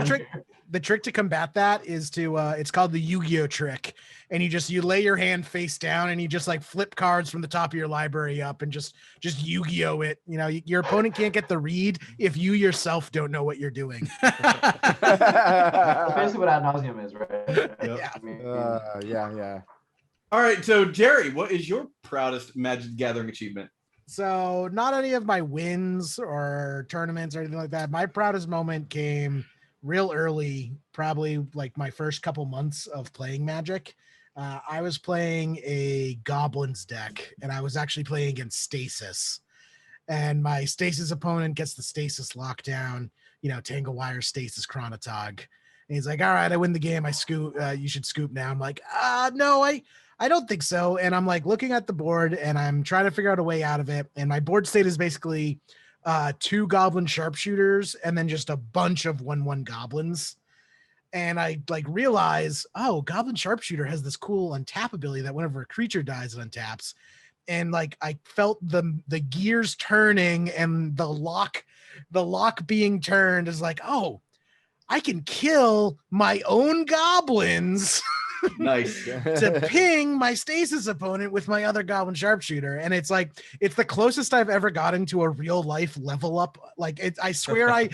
Speaker 3: the trick to combat that is to it's called the Yu-Gi-Oh trick, and you lay your hand face down and you just like flip cards from the top of your library up and just Yu-Gi-Oh it. You know, your opponent can't get the read if you yourself don't know what you're doing.
Speaker 8: That's basically what ad nauseum is, right?
Speaker 3: Yeah.
Speaker 8: I mean,
Speaker 6: Yeah.
Speaker 1: All right, so Jerry, what is your proudest Magic the Gathering achievement?
Speaker 3: So not any of my wins or tournaments or anything like that. My proudest moment came real early, probably like my first couple months of playing Magic. I was playing a Goblins deck, and I was actually playing against Stasis. And my Stasis opponent gets the Stasis lockdown, Tangle Wire, Stasis, Chronotog. And he's like, all right, I win the game. I scoop. You should scoop now. I'm like, no, I don't think so. And I'm like looking at the board, and I'm trying to figure out a way out of it. And my board state is basically 2 Goblin Sharpshooters and then just a bunch of 1/1 goblins. And I like realize, oh, Goblin Sharpshooter has this cool untap ability that whenever a creature dies, it untaps. And like I felt the gears turning and the lock being turned is like, oh, I can kill my own goblins.
Speaker 1: Nice.
Speaker 3: To ping my Stasis opponent with my other Goblin Sharpshooter. And it's like, it's the closest I've ever gotten to a real life level up. Like I swear I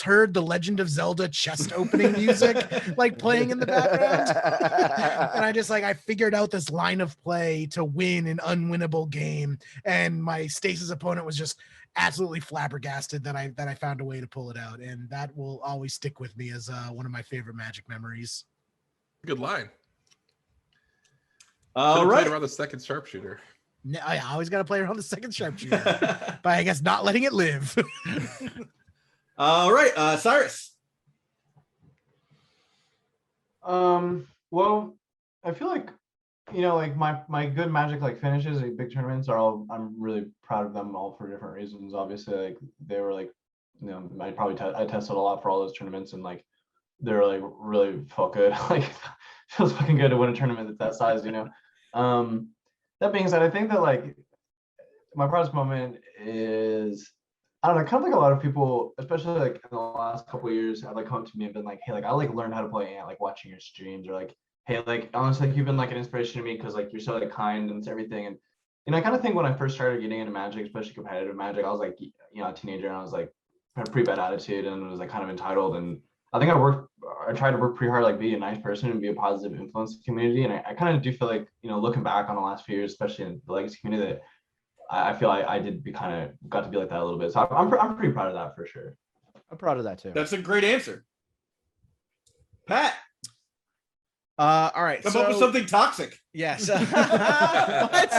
Speaker 3: heard the Legend of Zelda chest opening music like playing in the background. And I figured out this line of play to win an unwinnable game. And my Stasis opponent was just absolutely flabbergasted that I found a way to pull it out. And that will always stick with me as one of my favorite Magic memories.
Speaker 2: Good line.
Speaker 1: All right.
Speaker 2: Around the second sharpshooter.
Speaker 3: No, I always got to play around the second sharpshooter, but I guess not letting it live.
Speaker 1: All right, Cyrus.
Speaker 8: Well, I feel like like my good Magic like finishes at big tournaments I'm really proud of them all for different reasons. Obviously, like they were like I tested a lot for all those tournaments, and like they were like really felt good. Like feels fucking good to win a tournament that's that size, That being said, I think that like my proudest moment is, I don't know, kind of like a lot of people, especially like in the last couple of years, have like come to me and been like, hey, like I like learned how to play Ant, like watching your streams, or like, hey, like honestly, like, you've been like an inspiration to me because like you're so like kind and everything. And I kind of think when I first started getting into Magic, especially competitive Magic, I was like, a teenager, and I was like had a pretty bad attitude and was like kind of entitled. And I think I tried to work pretty hard, like be a nice person and be a positive influence in the community. And I kind of do feel like, looking back on the last few years, especially in the Legacy community, that I feel like I did got to be like that a little bit. So I'm pretty proud of that for sure.
Speaker 6: I'm proud of that too.
Speaker 1: That's a great answer. Pat.
Speaker 5: All right.
Speaker 1: Come up with something toxic.
Speaker 5: Yes.
Speaker 3: What?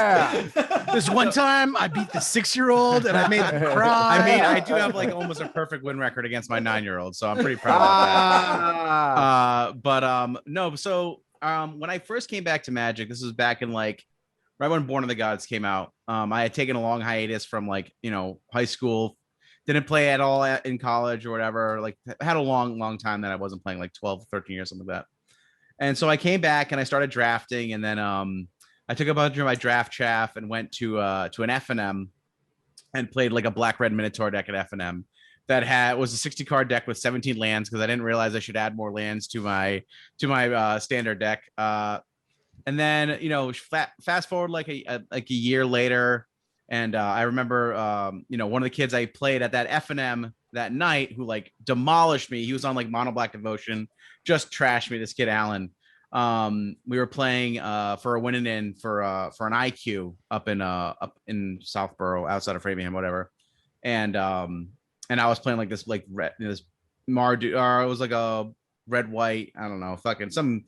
Speaker 3: This one time I beat the 6-year-old and I made them cry.
Speaker 5: I mean, I do have like almost a perfect win record against my 9-year-old, so I'm pretty proud of that. No. So when I first came back to Magic, this was back in like right when Born of the Gods came out. I had taken a long hiatus from like high school, didn't play at all in college or whatever. Like had a long time that I wasn't playing, like 12, 13 years, something like that. And so I came back and I started drafting, and then I took a bunch of my draft chaff and went to an F&M and played like a Black-Red Minotaur deck at F&M that was a 60 card deck with 17 lands, because I didn't realize I should add more lands to my standard deck. And then fast forward like a year later, and I remember one of the kids I played at that F&M that night who like demolished me. He was on like Mono Black Devotion, just trashed me. This kid Alan. We were playing for a winning in for an IQ up in Southborough, outside of Framingham, whatever. And I was playing like this like red, this Mardu, or it was like a red white, I don't know, fucking some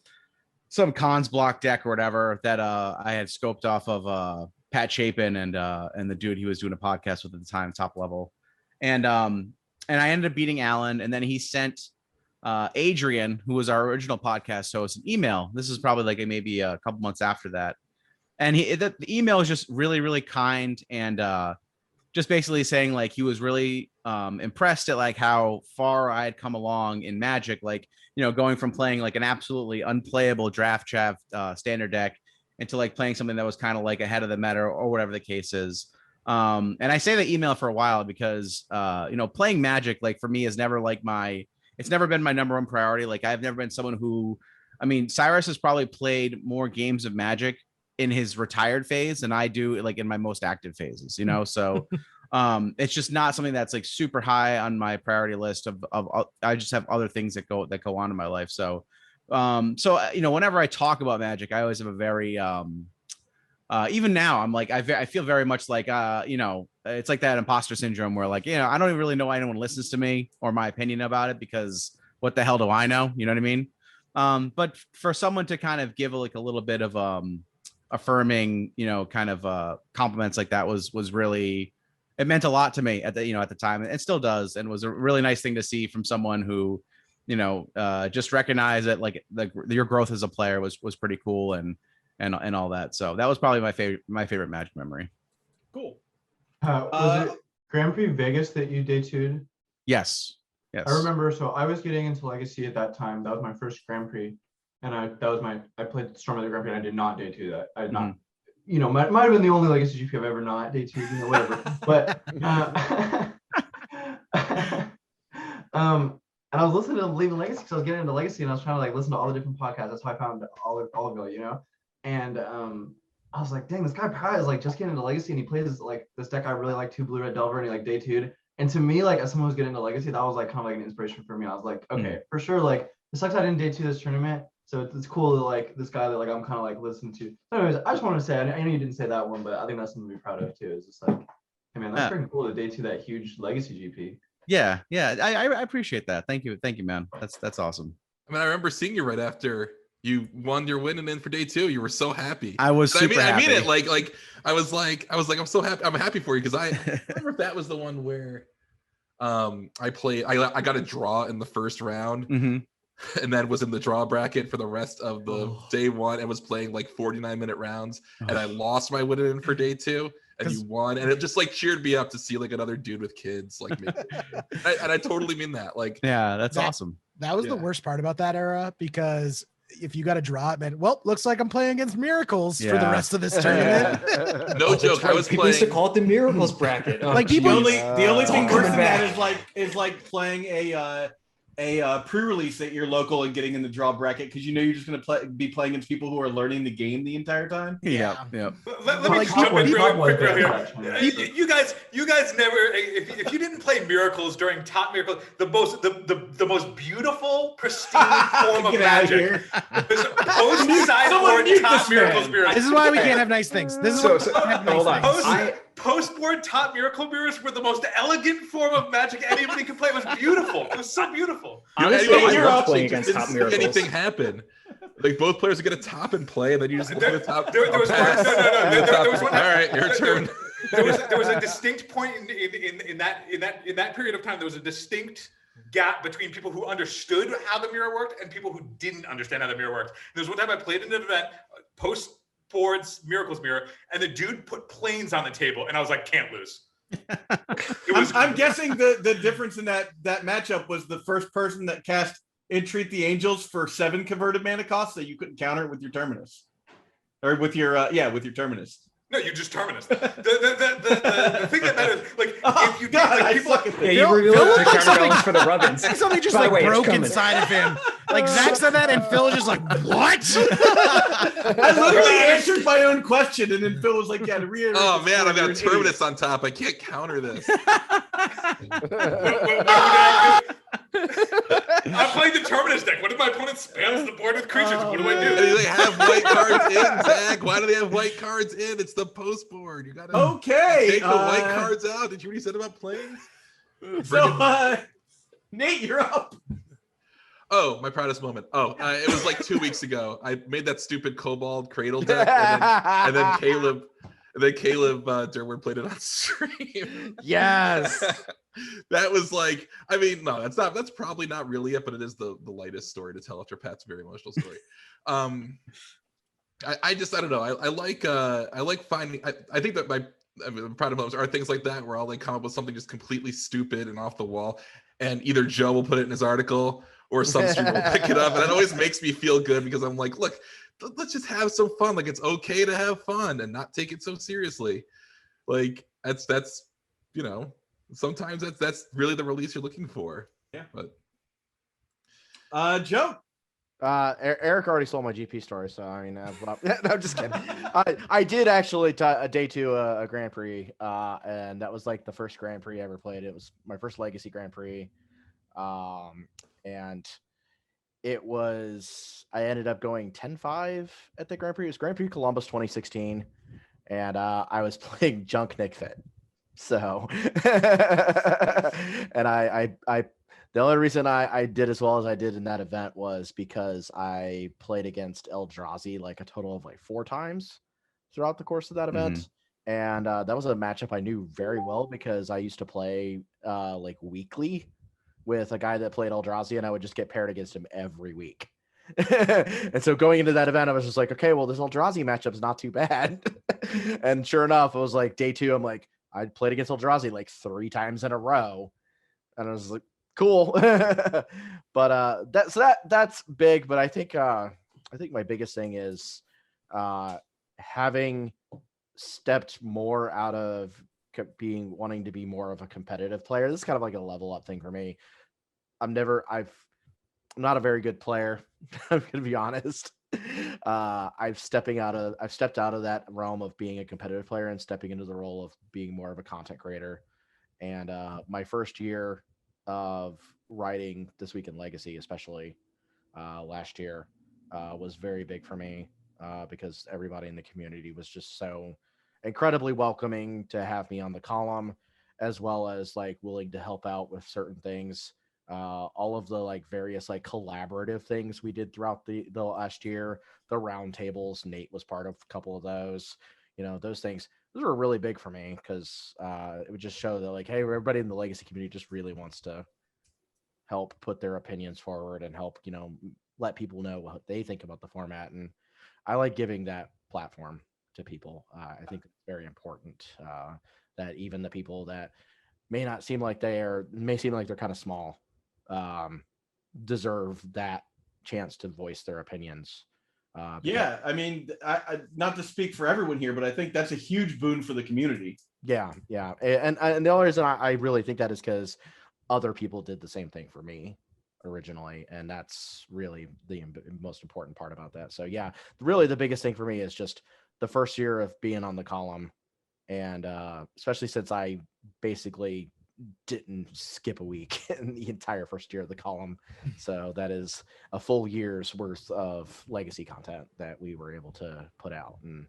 Speaker 5: cons block deck or whatever that I had scoped off of Pat Chapin and the dude he was doing a podcast with at the time, Top Level. And I ended up beating Alan, and then he sent Adrian, who was our original podcast host, an email. This is probably like maybe a couple months after that. And the email was just really, really kind, and just basically saying like he was really impressed at like how far I had come along in Magic, like, you know, going from playing like an absolutely unplayable draft standard deck into like playing something that was kind of like ahead of the meta or whatever the case is. And I say the email for a while because you know, playing Magic, like for me, is never like it's never been my number one priority. Like I've never been someone who, I mean, Cyrus has probably played more games of Magic in his retired phase than I do like in my most active phases, you know? So it's just not something that's like super high on my priority list of I just have other things that go on in my life. So, you know, whenever I talk about Magic, I always have a very, even now I'm like, I feel very much like, you know, it's like that imposter syndrome where like, you know, I don't even really know why anyone listens to me or my opinion about it, because what the hell do I know? You know what I mean? But for someone to kind of give like a little bit of, affirming, you know, kind of compliments like that was really, it meant a lot to me at the time, and it still does, and was a really nice thing to see from someone who, you know, just recognized that like your growth as a player was pretty cool and all that. So that was probably my favorite Magic memory.
Speaker 1: Cool.
Speaker 8: Was it Grand Prix Vegas that you day two'd?
Speaker 5: Yes.
Speaker 8: I remember. So I was getting into Legacy at that time. That was my first Grand Prix. And I played Storm of the Grand Prix, and I did not day two that. I did not, you know, might have been the only Legacy GP I've ever not day two, you know, whatever. But and I was listening to Leaving Legacy because I was getting into Legacy, and I was trying to like listen to all the different podcasts. That's how I found all of it, you know. And I was like, dang, this guy probably is like just getting into Legacy, and he plays like this deck I really like, 2 blue red Delver, and he like day two'd. And to me, like as someone who's getting into Legacy, that was like kind of like an inspiration for me. I was like, okay, for sure, like it sucks I didn't day two this tournament. So it's cool to like this guy that like I'm kind of like listening to. So anyways, I just want to say, I know you didn't say that one, but I think that's something to be proud of too. Is just like, hey man, that's pretty cool to day two that huge Legacy GP.
Speaker 5: Yeah, I appreciate that. Thank you, man. That's awesome.
Speaker 2: I mean, I remember seeing you right after you won your win and in for day two. You were so happy.
Speaker 5: I was super happy.
Speaker 2: I mean it. Like I was like, I'm so happy. I'm happy for you because I remember if that was the one where I got a draw in the first round.
Speaker 5: Mm-hmm.
Speaker 2: And then was in the draw bracket for the rest of the day one and was playing like 49-minute rounds. And I lost my win in for day two, and you won. And it just like cheered me up to see like another dude with kids like me. And I totally mean that. Like,
Speaker 5: yeah, that's awesome.
Speaker 3: That was the worst part about that era, because if you got a draw, it meant, well, looks like I'm playing against Miracles for the rest of this tournament.
Speaker 2: No joke. I was
Speaker 7: people
Speaker 2: playing.
Speaker 7: used to call it the Miracles bracket.
Speaker 3: Like people,
Speaker 1: the only thing worse than that is like playing a pre-release at your local and getting in the draw bracket because you know you're just going to be playing against people who are learning the game the entire time.
Speaker 5: Yeah.
Speaker 4: Let me jump in real quick here. You guys never, if you didn't play Miracles during Top Miracles, the most beautiful, pristine form of Magic. Post-sideboard Top Miracles mirrors.
Speaker 3: This is why we can't have nice things. This is why we can't have nice things.
Speaker 4: Post-board Top Miracle mirrors were the most elegant form of Magic anybody could play. It was beautiful. It was so beautiful.
Speaker 7: Honestly, I love playing against Top Miracles.
Speaker 2: Anything happen? Like both players get a top and play, and then you just look at the top.
Speaker 4: There was one.
Speaker 2: All right, your turn.
Speaker 4: There was a distinct point in that period of time. There was a distinct gap between people who understood how the mirror worked and people who didn't understand how the mirror worked. There was one time I played in an event post-boards Miracles mirror, and the dude put planes on the table, and I was like, can't lose.
Speaker 1: I'm guessing the difference in that matchup was the first person that cast Entreat the Angels for 7 converted mana costs, so you couldn't counter it with your Terminus, or with your with your Terminus.
Speaker 4: No, you just Terminus. The thing that matters, like, if you
Speaker 1: God,
Speaker 4: like people,
Speaker 7: you revealed the counterbalance for the Rubbins.
Speaker 3: Something just like broke inside of him. Like Zach said that, and Phil just like, what?
Speaker 1: I literally answered my own question, and then Phil was like, "Yeah, to reiterate."
Speaker 2: Oh man, I've got Terminus on top. I can't counter this.
Speaker 4: I'm playing the Terminus deck. What if my opponent spams the board with creatures? What do I do?
Speaker 2: And they have white cards in, Zach. Why do they have white cards in? It's the post board. You gotta take the white cards out. Did you already said about planes?
Speaker 1: So, Nate, you're up.
Speaker 2: Oh, my proudest moment. Oh, it was like 2 weeks ago. I made that stupid Kobold Cradle deck, and then Caleb Durward played it on stream.
Speaker 6: Yes.
Speaker 2: That was like, I mean, no, that's probably not really it, but it is the lightest story to tell after Pat's very emotional story. I don't know. I like finding, I think that I'm proud of those are things like that where I'll like come up with something just completely stupid and off the wall, and either Joe will put it in his article or some streamer will pick it up, and it always makes me feel good because I'm like, look, let's just have some fun. Like, it's okay to have fun and not take it so seriously. Like that's you know, sometimes that's really the release you're looking for.
Speaker 1: Yeah.
Speaker 2: But
Speaker 1: Joe.
Speaker 6: Eric already stole my GP story, so I mean, no, I'm just kidding. I did actually day 2 a Grand Prix, and that was like the first Grand Prix I ever played. It was my first Legacy Grand Prix, and it was, I ended up going 10-5 at the Grand Prix. It was Grand Prix Columbus 2016, and I was playing Junk Nick Fit. So, and I the only reason I did as well as I did in that event was because I played against Eldrazi like a total of like 4 times throughout the course of that event. And that was a matchup I knew very well because I used to play like weekly with a guy that played Eldrazi, and I would just get paired against him every week. And so going into that event, I was just like, okay, well, this Eldrazi matchup's not too bad. And sure enough, it was like day 2. I'm like, I played against Eldrazi like 3 times in a row. And I was like, cool. But that's big. But I think my biggest thing is having stepped more out of wanting to be more of a competitive player. This is kind of like a level up thing for me. I'm not a very good player. I'm gonna be honest. I've stepped out of that realm of being a competitive player and stepping into the role of being more of a content creator. And my first year of writing This Week in Legacy, especially last year, was very big for me because everybody in the community was just so incredibly welcoming to have me on the column, as well as like willing to help out with certain things. All of the like various like collaborative things we did throughout the last year, the roundtables, Nate was part of a couple of those, those things. Those were really big for me because it would just show that like, hey, everybody in the Legacy community just really wants to help put their opinions forward and help, let people know what they think about the format. And I like giving that platform to people. I think it's very important that even the people that may seem like they're kind of small deserve that chance to voice their opinions.
Speaker 1: Yeah, I mean, I not to speak for everyone here, but I think that's a huge boon for the community.
Speaker 6: Yeah. And the only reason I really think that is because other people did the same thing for me originally, and that's really the most important part about that. So yeah, really the biggest thing for me is just the first year of being on the column, and especially since I basically didn't skip a week in the entire first year of the column. So that is a full year's worth of Legacy content that we were able to put out. And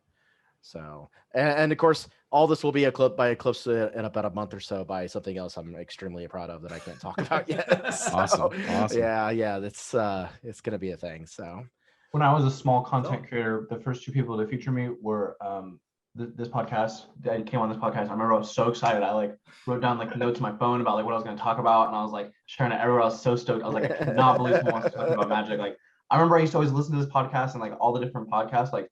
Speaker 6: so, and of course, all this will be eclipsed in about a month or so by something else I'm extremely proud of that I can't talk about yet. So,
Speaker 5: Awesome.
Speaker 6: Yeah. That's it's going to be a thing. So
Speaker 8: when I was a small content creator, the first 2 people to feature me were this podcast. I came on this podcast. I remember I was so excited. I like wrote down like notes on my phone about like what I was going to talk about, and I was like sharing it everywhere. I was so stoked. I was like, I cannot believe someone wants to talk about Magic. Like, I remember I used to always listen to this podcast and like all the different podcasts, like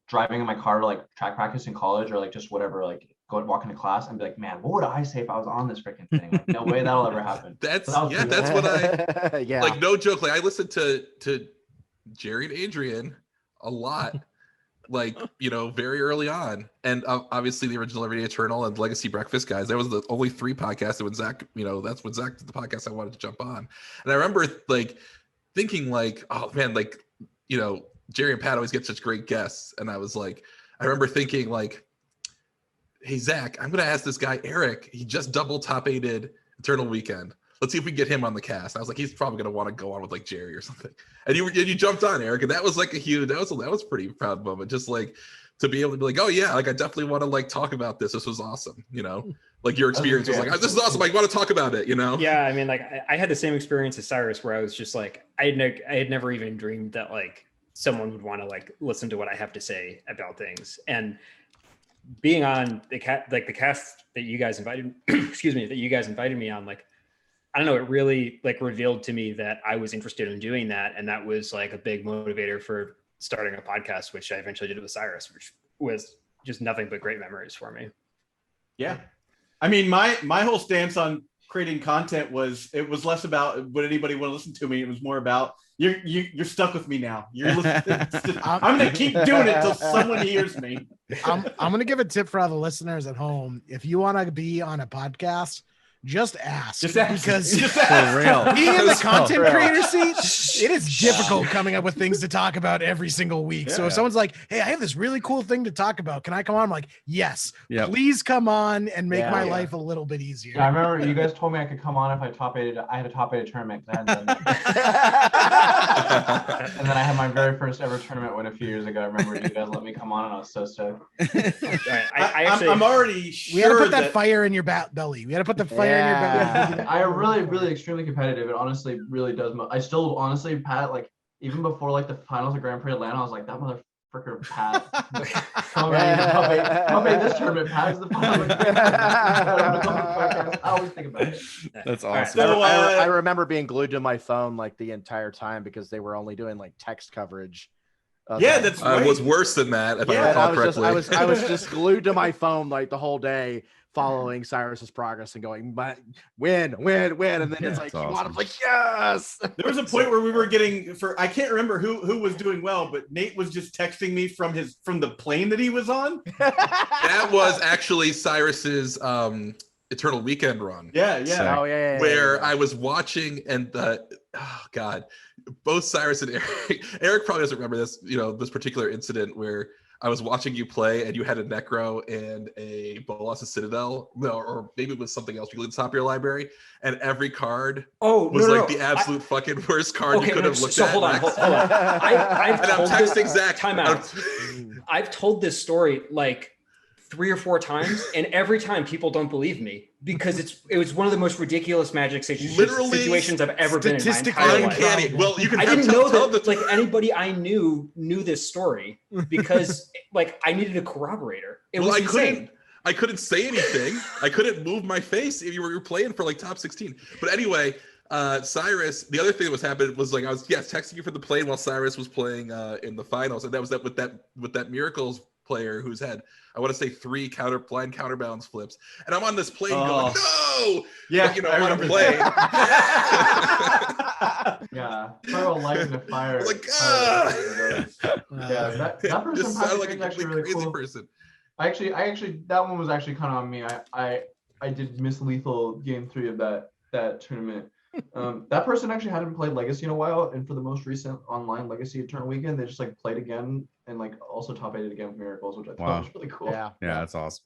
Speaker 8: driving in my car to like track practice in college or like just whatever, like walk into class and be like, man, what would I say if I was on this freaking thing? Like, no way that'll ever happen.
Speaker 2: That's what I
Speaker 6: yeah.
Speaker 2: Like, no joke. Like, I listened to Jerry and Adrian a lot. Like, very early on, and obviously the original Everyday Eternal and Legacy Breakfast guys. That was the only 3 podcasts that when Zach, that's when Zach did the podcast I wanted to jump on. And I remember like thinking like, oh man, like, Jerry and Pat always get such great guests. And I remember thinking like, hey Zach, I'm gonna ask this guy Eric. He just double top 8'd Eternal Weekend. Let's see if we can get him on the cast. I was like, he's probably going to want to go on with like Jerry or something. And you jumped on, Eric. And that was like a huge, that was a pretty proud moment. Just like to be able to be like, oh yeah, like I definitely want to like talk about this. This was awesome. Like your experience was like, this is awesome. Like, I want to talk about it,
Speaker 7: Yeah. I mean, like I had the same experience as Cyrus where I was just like, I had never even dreamed that like someone would want to like listen to what I have to say about things. And being on the cast that you guys invited, excuse me, that you guys invited me on, like, I don't know, it really like revealed to me that I was interested in doing that. And that was like a big motivator for starting a podcast, which I eventually did with Cyrus, which was just nothing but great memories for me.
Speaker 1: Yeah. I mean, my whole stance on creating content was, it was less about would anybody want to listen to me. It was more about you're stuck with me now. You're listening. I'm going to keep doing it until someone hears me.
Speaker 3: I'm going to give a tip for all the listeners at home. If you want to be on a podcast, just ask. Because
Speaker 5: for real,
Speaker 3: being in the content creator seat, it is difficult coming up with things to talk about every single week. So if someone's like, hey, I have this really cool thing to talk about, can I come on? I'm like, yes, please come on and make my life a little bit easier.
Speaker 8: Yeah, I remember you guys told me I could come on if I had a top 8 tournament. And then I had my very first ever tournament win a few years ago. I remember you guys let me come on and I was so stoked.
Speaker 1: I'm already sure
Speaker 3: we had to put that fire in your belly. We had to put the fire in your belly.
Speaker 8: I am really extremely competitive. It honestly really does. I still honestly, Pat, like even before like the finals of Grand Prix Atlanta, I was like, that motherfucker Pat. Come on, this tournament, Pat is the finals. I always think about it.
Speaker 5: That's awesome.
Speaker 6: Right, so, I remember being glued to my phone like the entire time because they were only doing like text coverage.
Speaker 1: That's right.
Speaker 2: It was worse than that. If I recall correctly.
Speaker 6: I was just glued to my phone like the whole day, following Cyrus's progress and going, but win, and then it's like, awesome. I'm like, yes.
Speaker 1: There was a point where we were getting I can't remember who was doing well, but Nate was just texting me from the plane that he was on.
Speaker 2: That was actually Cyrus's Eternal Weekend run.
Speaker 1: Yeah.
Speaker 6: So,
Speaker 2: where I was watching and both Cyrus and Eric probably doesn't remember this, this particular incident where I was watching you play and you had a Necro and a Bolas' Citadel, or maybe it was something else. You at the top of your library, and every card was the absolute fucking worst card you could have looked at.
Speaker 7: Hold on.
Speaker 2: I'm texting Zach.
Speaker 7: Time out. I've told this story like 3 or 4 times, and every time people don't believe me because it was one of the most ridiculous Magic situations I've ever been in my entire life.
Speaker 2: Well, you can.
Speaker 7: I didn't know that like anybody I knew this story because like I needed a corroborator. It was insane.
Speaker 2: I couldn't say anything. I couldn't move my face if you were playing for like top 16. But anyway, Cyrus, the other thing that was happening was like I was texting you for the plane while Cyrus was playing in the finals, and that was with that Miracles player who's had, I want to say 3 blind counterbalance flips, and I'm on this plane going, no, I'm on a plane.
Speaker 8: Throw a light in the fire.
Speaker 2: Like,
Speaker 8: that person
Speaker 2: just sounded like a
Speaker 8: actually
Speaker 2: completely
Speaker 8: really
Speaker 2: crazy
Speaker 8: cool.
Speaker 2: person.
Speaker 8: I actually that one was actually kind of on me. I did miss lethal game 3 of that tournament. That person actually hadn't played Legacy in a while, and for the most recent online Legacy Eternal Weekend, they just like played again and like also top 8'd again with Miracles, which I thought was really cool.
Speaker 5: Yeah, that's awesome.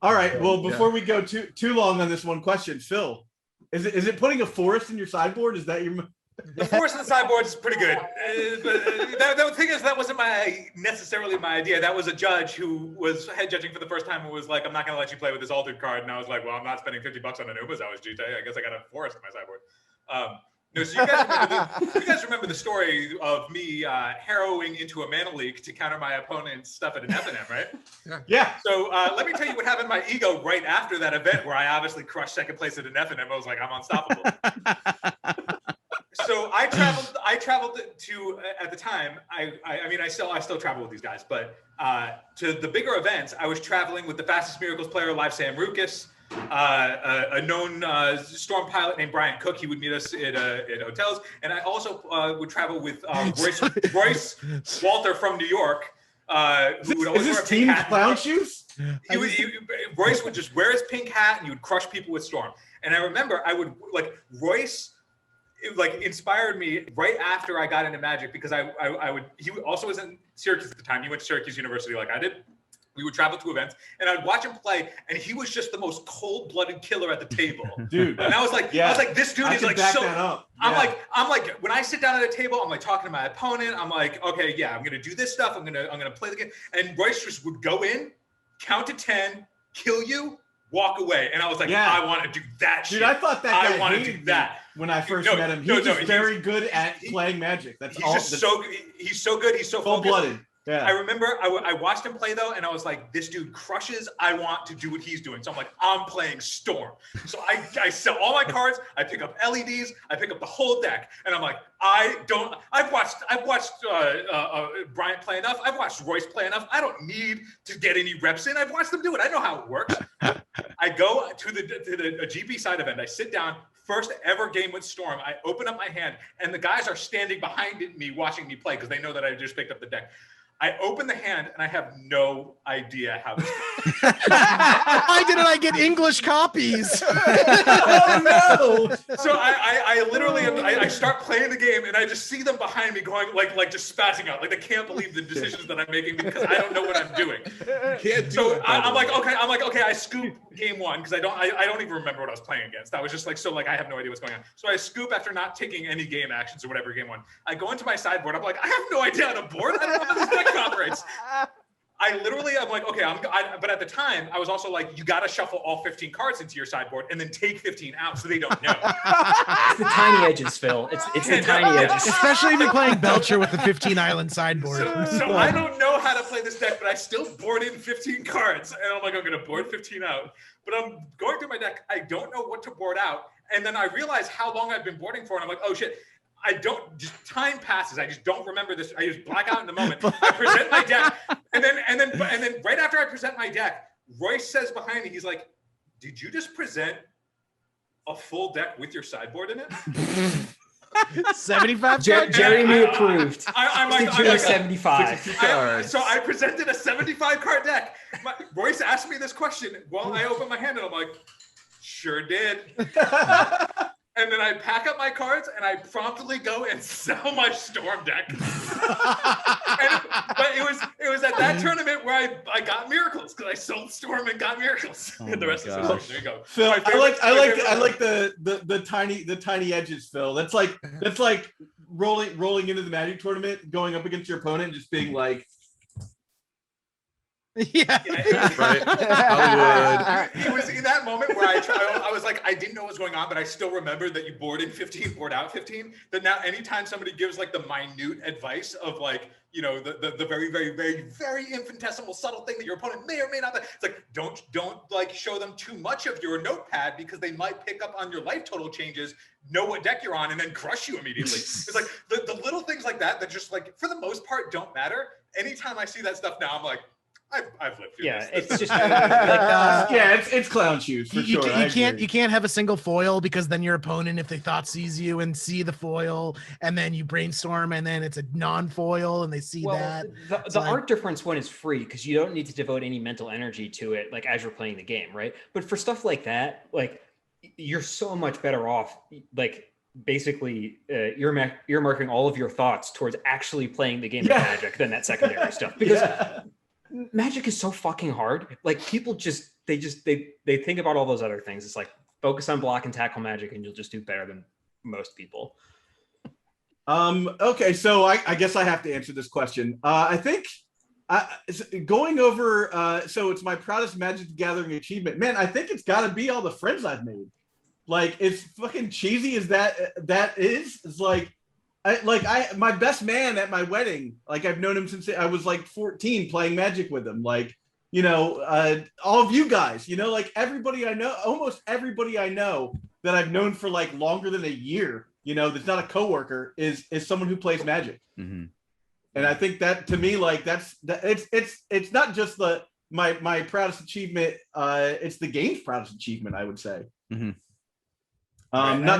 Speaker 1: All right, well, before we go too long on this one question, Phil, is it putting a forest in your sideboard? Is that your?
Speaker 4: The forest in the sideboard is pretty good. But the thing is, that wasn't necessarily my idea. That was a judge who was head judging for the first time who was like, I'm not going to let you play with this altered card. And I was like, well, I'm not spending $50 on an Ubers. I was GT. I guess I got a forest in my sideboard. No, so you guys remember the story of me harrowing into a mana leak to counter my opponent's stuff at an FNM, right?
Speaker 1: Yeah.
Speaker 4: So let me tell you what happened to my ego right after that event, where I obviously crushed second place at an FNM. I was like, I'm unstoppable. So I traveled to at the time. I mean, I still travel with these guys, but to the bigger events, I was traveling with the fastest Miracles player, Live Sam Rukas, a known storm pilot named Brian Cook. He would meet us at hotels, and I also would travel with Royce Walter from New York. Who would always
Speaker 1: is
Speaker 4: wear
Speaker 1: this
Speaker 4: a pink
Speaker 1: team
Speaker 4: hat.
Speaker 1: clown shoes?
Speaker 4: Royce would just wear his pink hat, and he would crush people with Storm. And I remember Royce inspired me right after I got into Magic, because he also was in Syracuse at the time. He went to Syracuse University like I did. We would travel to events, and I'd watch him play, and he was just the most cold-blooded killer at the table,
Speaker 1: dude.
Speaker 4: And I was like, this dude is like so. I'm like, when I sit down at a table, I'm like talking to my opponent. I'm like, okay, yeah, I'm gonna do this stuff. I'm gonna play the game. And Royce just would go in, count to 10, kill you, walk away, and I was like, I want to do that shit.
Speaker 1: Dude, I thought that guy
Speaker 4: I want to
Speaker 1: hated
Speaker 4: do that.
Speaker 1: When I first met him, he's very good at playing Magic. He's so good. He's so
Speaker 4: full-blooded.
Speaker 1: Yeah.
Speaker 4: I remember I watched him play though, and I was like, this dude crushes. I want to do what he's doing. So I'm like, I'm playing Storm. So I sell all my cards. I pick up LEDs. I pick up the whole deck, and I'm like, I've watched Bryant play enough. I've watched Royce play enough. I don't need to get any reps in. I've watched them do it. I know how it works. I go to the GB side event. I sit down. First ever game with Storm. I open up my hand, and the guys are standing behind me watching me play because they know that I just picked up the deck. I open the hand, and I have no idea how this goes.
Speaker 3: Why didn't I get English copies?
Speaker 1: Oh no!
Speaker 4: So I literally I start playing the game, and I just see them behind me going like just spazzing out, like they can't believe the decisions that I'm making because I don't know what I'm doing. I'm like okay, I scoop game one because I don't even remember what I was playing against. That was just like I have no idea what's going on. So I scoop after not taking any game actions or whatever game one. I go into my sideboard. I'm like, I have no idea how to board. I don't know how this deck operates. I'm like, okay, but at the time, I was also like, you got to shuffle all 15 cards into your sideboard and then take 15 out so they don't know.
Speaker 7: It's the tiny edges, Phil. It's the tiny edges.
Speaker 3: Especially if you're playing Belcher with the 15 island sideboard.
Speaker 4: So I don't know how to play this deck, but I still board in 15 cards. And I'm like, I'm going to board 15 out. But I'm going through my deck. I don't know what to board out. And then I realize how long I've been boarding for. And I'm like, oh, shit. Time passes. I just don't remember this. I just black out in the moment. I present my deck, and then right after I present my deck, Royce says behind me, he's like, "Did you just present a full deck with your sideboard in it?"
Speaker 3: 75.
Speaker 7: Jeremy approved.
Speaker 4: I'm like
Speaker 7: 75.
Speaker 4: So I presented a 75 card deck. Royce asked me this question while I opened my hand, and I'm like, "Sure did." And then I pack up my cards and I promptly go and sell my Storm deck. But it was at that tournament where I got miracles because I sold Storm and got miracles.
Speaker 5: Oh
Speaker 4: and the rest of the season. There you go.
Speaker 1: Phil, I like the tiny edges, Phil. That's like rolling into the Magic tournament, going up against your opponent, and just being like,
Speaker 3: Yeah.
Speaker 2: Right. Hollywood.
Speaker 4: It was in that moment where I was like, I didn't know what was going on, but I still remembered that you board in 15, board out 15. That now anytime somebody gives like the minute advice of like, you know, the very, very, very, very infinitesimal subtle thing that your opponent may or may not, it's like, don't like show them too much of your notepad because they might pick up on your life total changes, know what deck you're on, and then crush you immediately. It's like the little things like that just like, for the most part, don't matter. Anytime I see that stuff now, I'm like, I've lived through this.
Speaker 7: It's just
Speaker 1: it's clown shoes for sure.
Speaker 3: You can't have a single foil because then your opponent, if they thought sees you and see the foil, and then you brainstorm and then it's a non-foil and they see that.
Speaker 7: The art difference one is free because you don't need to devote any mental energy to it, like as you're playing the game, right? But for stuff like that, like you're so much better off, like basically you're marking all of your thoughts towards actually playing the game of Magic than that secondary stuff because. Magic is so fucking hard. Like people they think about all those other things. It's like focus on block and tackle Magic and you'll just do better than most people.
Speaker 1: Okay, so I guess I have to answer this question. I think going over so it's my proudest Magic the Gathering achievement. Man, I think it's gotta be all the friends I've made. Like as fucking cheesy as that is, it's like my best man at my wedding, like I've known him since I was like 14 playing Magic with him. Like, you know, all of you guys, you know, like everybody I know, almost everybody I know that I've known for like longer than a year, you know, that's not a coworker is someone who plays Magic. Mm-hmm. And I think that to me, like it's not just my proudest achievement. It's the game's proudest achievement, I would say. Mm-hmm.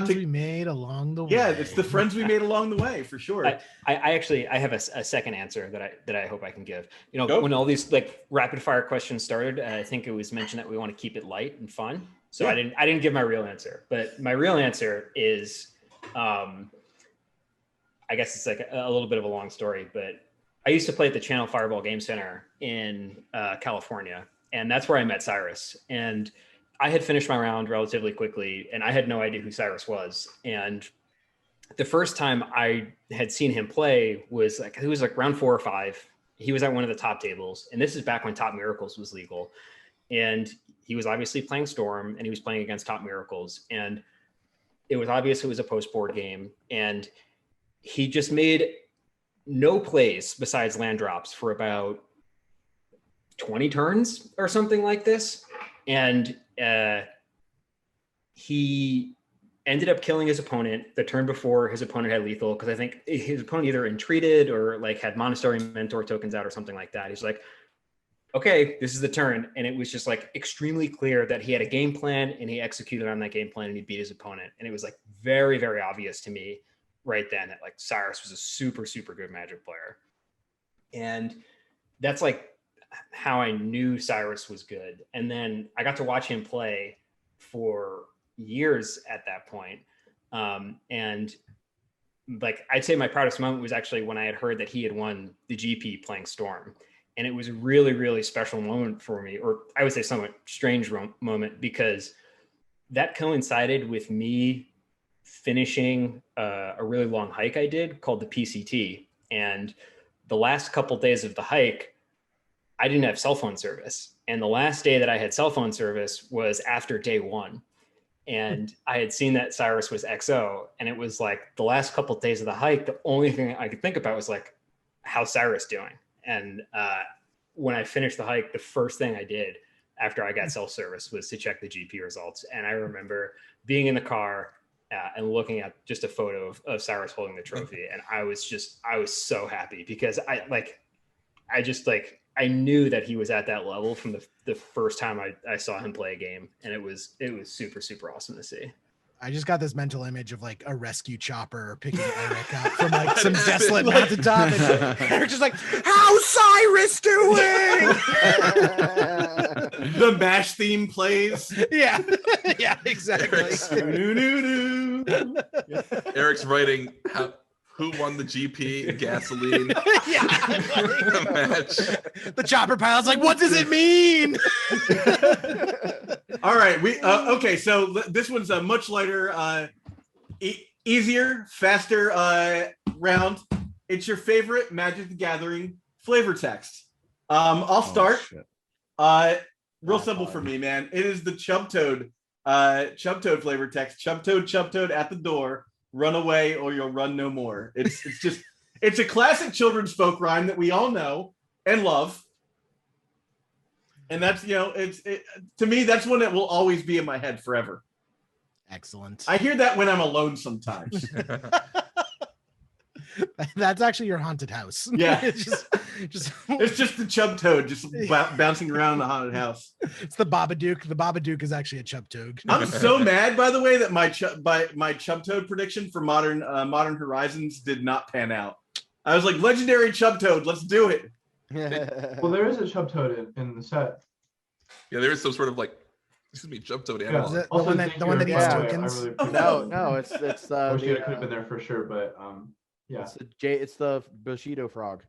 Speaker 3: We made along the way.
Speaker 1: Yeah, it's the friends we made along the way for sure.
Speaker 7: I actually have a second answer that I hope I can give. You know, when all these like rapid fire questions started, I think it was mentioned that we want to keep it light and fun. So I didn't give my real answer, but my real answer is, I guess it's like a little bit of a long story, but I used to play at the Channel Fireball Game Center in California, and that's where I met Cyrus. And I had finished my round relatively quickly and I had no idea who Cyrus was. And the first time I had seen him play was like round 4 or 5. He was at one of the top tables. And this is back when Top Miracles was legal. And he was obviously playing Storm and he was playing against Top Miracles. And it was obvious it was a post board game. And he just made no plays besides land drops for about 20 turns or something like this. And he ended up killing his opponent the turn before his opponent had lethal, because I think his opponent either entreated or like had Monastery Mentor tokens out or something like that. He's like, okay, this is the turn. And it was just like extremely clear that he had a game plan and he executed on that game plan and he beat his opponent. And it was like very, very obvious to me right then that like Cyrus was a super, super good Magic player. And that's like how I knew Cyrus was good. And then I got to watch him play for years at that point. And like, I'd say my proudest moment was actually when I had heard that he had won the GP playing Storm. And it was a really, really special moment for me, or I would say somewhat strange moment, because that coincided with me finishing a really long hike I did called the PCT. And the last couple days of the hike, I didn't have cell phone service. And the last day that I had cell phone service was after day one. And I had seen that Cyrus was XO. And it was like the last couple of days of the hike, the only thing I could think about was like, how's Cyrus doing? And when I finished the hike, the first thing I did after I got cell service was to check the GP results. And I remember being in the car and looking at just a photo of Cyrus holding the trophy. And I was so happy, because I knew that he was at that level from the first time I saw him play a game. And it was super, super awesome to see.
Speaker 3: I just got this mental image of like a rescue chopper picking Eric up from like some desolate mountaintop. And Eric's just like, how's Cyrus doing?
Speaker 1: The MASH theme plays.
Speaker 3: Yeah. Yeah, exactly.
Speaker 2: Eric's writing who won the GP in gasoline.
Speaker 3: Yeah.
Speaker 2: Match.
Speaker 3: The chopper pilot's like, what does it mean?
Speaker 1: All right, okay. So this one's a much lighter, easier, faster round. It's your favorite Magic the Gathering flavor text. I'll start. Real simple for me, man. It is the Chub Toad flavor text. Chub Toad at the door. Run away or you'll run no more. It's a classic children's folk rhyme that we all know and love. And that's, to me, that's one that will always be in my head forever.
Speaker 3: Excellent.
Speaker 1: I hear that when I'm alone sometimes.
Speaker 3: That's actually your haunted house.
Speaker 1: Yeah.
Speaker 3: It's
Speaker 1: just the Chub Toad just bouncing around in the haunted house.
Speaker 3: It's the Babadook. The Babadook is actually a Chub Toad.
Speaker 1: I'm so mad, by the way, that my Chub Toad prediction for Modern Horizons did not pan out. I was like, legendary Chub Toad, let's do it.
Speaker 8: Well, there is a Chub Toad in the set.
Speaker 2: Yeah, there is some sort of like, Chub Toad analog.
Speaker 3: The one that eats tokens.
Speaker 6: No, it's
Speaker 8: I wish it could have been there for sure, but yeah.
Speaker 6: It's the Bushido frog.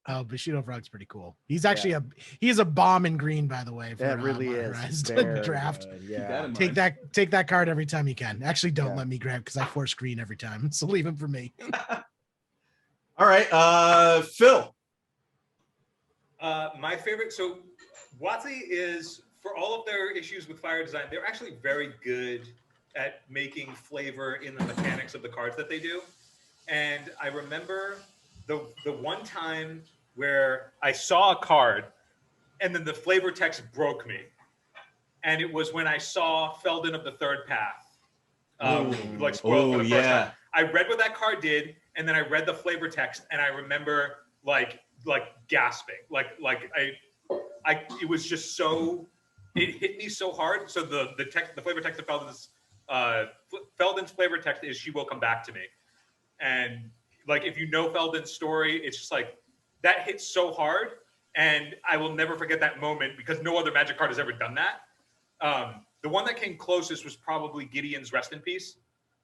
Speaker 3: Oh, Bushido Frog's pretty cool. He's actually he's a bomb in green, by the way. For,
Speaker 6: that really is
Speaker 3: draft.
Speaker 6: Good. Yeah,
Speaker 3: take that card every time you can. Actually, don't let me grab because I force green every time. So leave him for me.
Speaker 1: All right, Phil.
Speaker 4: My favorite. So WotC is, for all of their issues with fire design, they're actually very good at making flavor in the mechanics of the cards that they do. And I remember the one time where I saw a card and then the flavor text broke me. And it was when I saw Feldon of the Third Path. Like spoiled for the first time. I read what that card did, and then I read the flavor text, and I remember like gasping. It was just so, it hit me so hard. So the flavor text of Feldon's flavor text is "She will come back to me." And like, if you know Feldon's story, it's just like that hits so hard, and I will never forget that moment because no other Magic card has ever done that. The one that came closest was probably Gideon's Rest in Peace.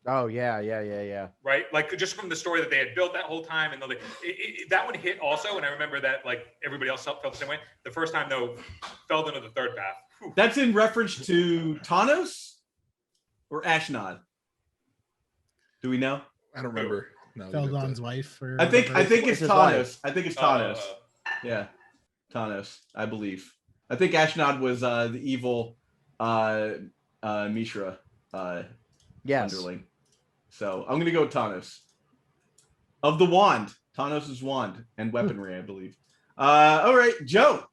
Speaker 6: Oh yeah.
Speaker 4: Right, like just from the story that they had built that whole time, and that one hit also. And I remember that like everybody else felt the same way. The first time though, Feldon of the Third Path. Whew.
Speaker 1: That's in reference to Thanos or Ashnod. Do we know?
Speaker 2: I don't remember. No,
Speaker 3: Feldon's wife. Or
Speaker 1: I think it's Thanos.
Speaker 6: wife.
Speaker 1: I think it's Thanos. Yeah, Thanos. I believe. I think Ashnod was the evil Mishra
Speaker 6: yes.
Speaker 1: underling. So I'm gonna go with Thanos. Of the Wand. Thanos' wand and weaponry, I believe. All right, Joe.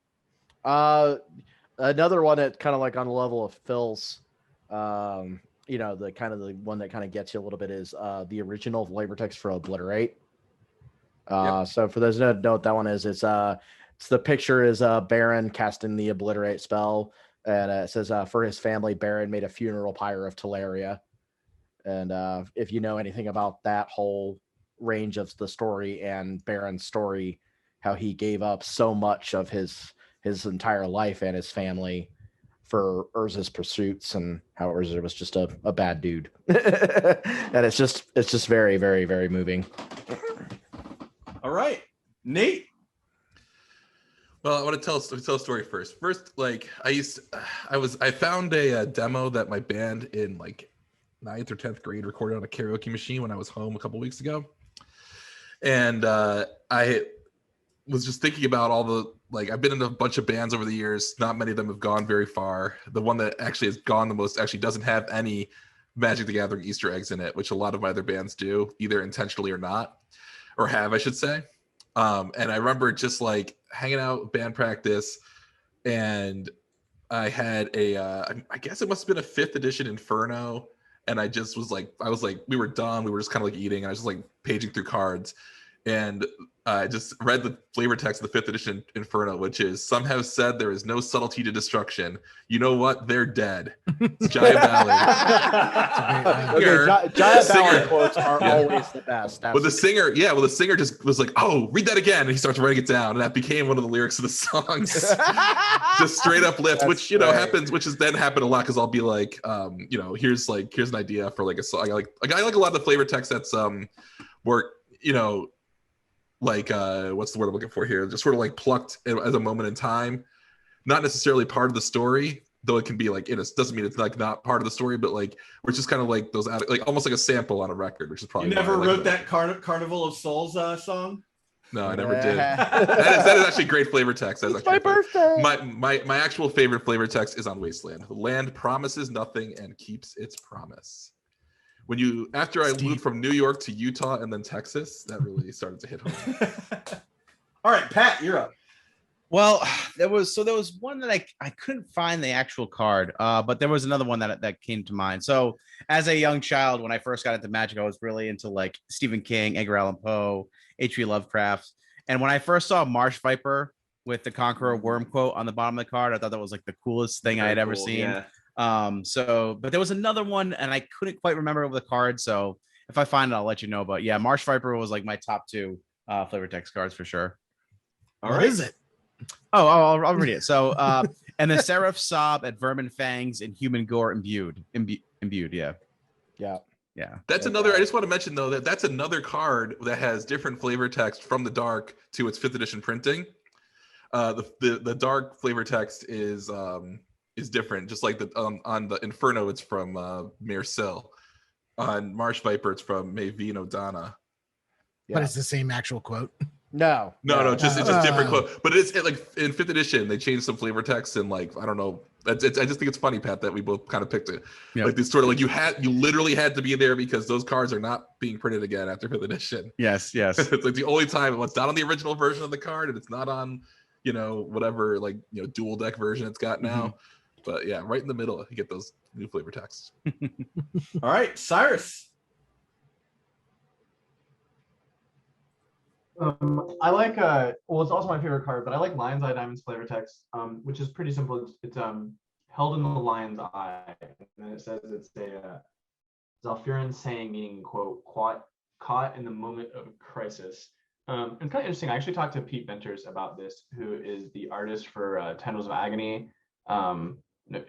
Speaker 6: Another one that kind of like on the level of Phil's, the kind of the one that kind of gets you a little bit is the original flavor text for Obliterate. So for those who don't know what that one is, it's the picture is Baron casting the Obliterate spell, and it says for his family, Baron made a funeral pyre of Teleria. And if you know anything about that whole range of the story and Baron's story, how he gave up so much of his entire life and his family for Urza's pursuits, and how Urza was just a bad dude. And it's just very, very, very moving.
Speaker 1: All right, Nate.
Speaker 2: Well, I want to tell a story first. First, like I found a demo that my band in like 9th or 10th grade recorded on a karaoke machine when I was home a couple weeks ago. And I was just thinking about all the, like, I've been in a bunch of bands over the years. Not many of them have gone very far. The one that actually has gone the most actually doesn't have any Magic the Gathering Easter eggs in it, which a lot of my other bands do, either intentionally or not, or have, I should say. And I remember just like hanging out band practice, and I had I guess it must have been a 5th edition Inferno. And I just was like, we were done. We were just kind of like eating. And I was just like paging through cards. And I just read the flavor text of the 5th edition Inferno, which is, some have said there is no subtlety to destruction. You know what? They're dead. It's Giant Ballad.
Speaker 6: Giant Ballad quotes are always the best.
Speaker 2: Well, the singer just was like, oh, read that again. And he starts writing it down. And that became one of the lyrics of the songs. Just straight up lift, which, happens, which has then happened a lot, because I'll be like, here's an idea for like a song. I like a lot of the flavor text that's where, like what's the word I'm looking for here? Just sort of like plucked as a moment in time, not necessarily part of the story, though it can be like, it doesn't mean it's like not part of the story, but like we're just kind of like those, like almost like a sample on a record, which is probably.
Speaker 1: You never wrote that Carnival of Souls song?
Speaker 2: No, I never did. That is actually great flavor text. That's
Speaker 6: my birthday.
Speaker 2: My actual favorite flavor text is on Wasteland. The land promises nothing and keeps its promise. After I moved from New York to Utah and then Texas, that really started to hit home.
Speaker 1: All right, Pat, you're up.
Speaker 5: Well, there was one that I couldn't find the actual card, but there was another one that came to mind. So as a young child, when I first got into Magic, I was really into like Stephen King, Edgar Allan Poe, H.P. Lovecraft. And when I first saw Marsh Viper with the Conqueror Worm quote on the bottom of the card, I thought that was like the coolest thing I had ever seen.
Speaker 1: Yeah.
Speaker 5: But there was another one and I couldn't quite remember the card. So if I find it, I'll let you know. But yeah, Marsh Viper was like my top 2 flavor text cards for sure.
Speaker 1: All right.
Speaker 3: What is it?
Speaker 5: Oh, I'll read it. So, and the Seraph sob at vermin fangs and human gore imbued. Yeah.
Speaker 2: That's another. I just want to mention though that's another card that has different flavor text from the dark to its 5th edition printing. The dark flavor text is different. Just like on the Inferno, it's from Mayor Sill. On Marsh Viper, it's from Mavino Donna.
Speaker 3: But it's the same actual quote.
Speaker 6: No,
Speaker 2: it's just different quote. But it's like in 5th edition, they changed some flavor text, and like I don't know. I just think it's funny, Pat, that we both kind of picked it. Yep. Like this sort of like you literally had to be there because those cards are not being printed again after 5th edition.
Speaker 5: Yes.
Speaker 2: It's like the only time it's not on the original version of the card, and it's not on whatever dual deck version it's got now. Mm-hmm. But yeah, right in the middle, you get those new flavor texts.
Speaker 1: All right, Cyrus.
Speaker 8: I like it's also my favorite card, but I like Lion's Eye Diamond's flavor text, which is pretty simple. It's held in the lion's eye, and it says it's a Zalfirin saying, meaning quote, caught in the moment of crisis. And kind of interesting. I actually talked to Pete Venters about this, who is the artist for Tendrils of Agony,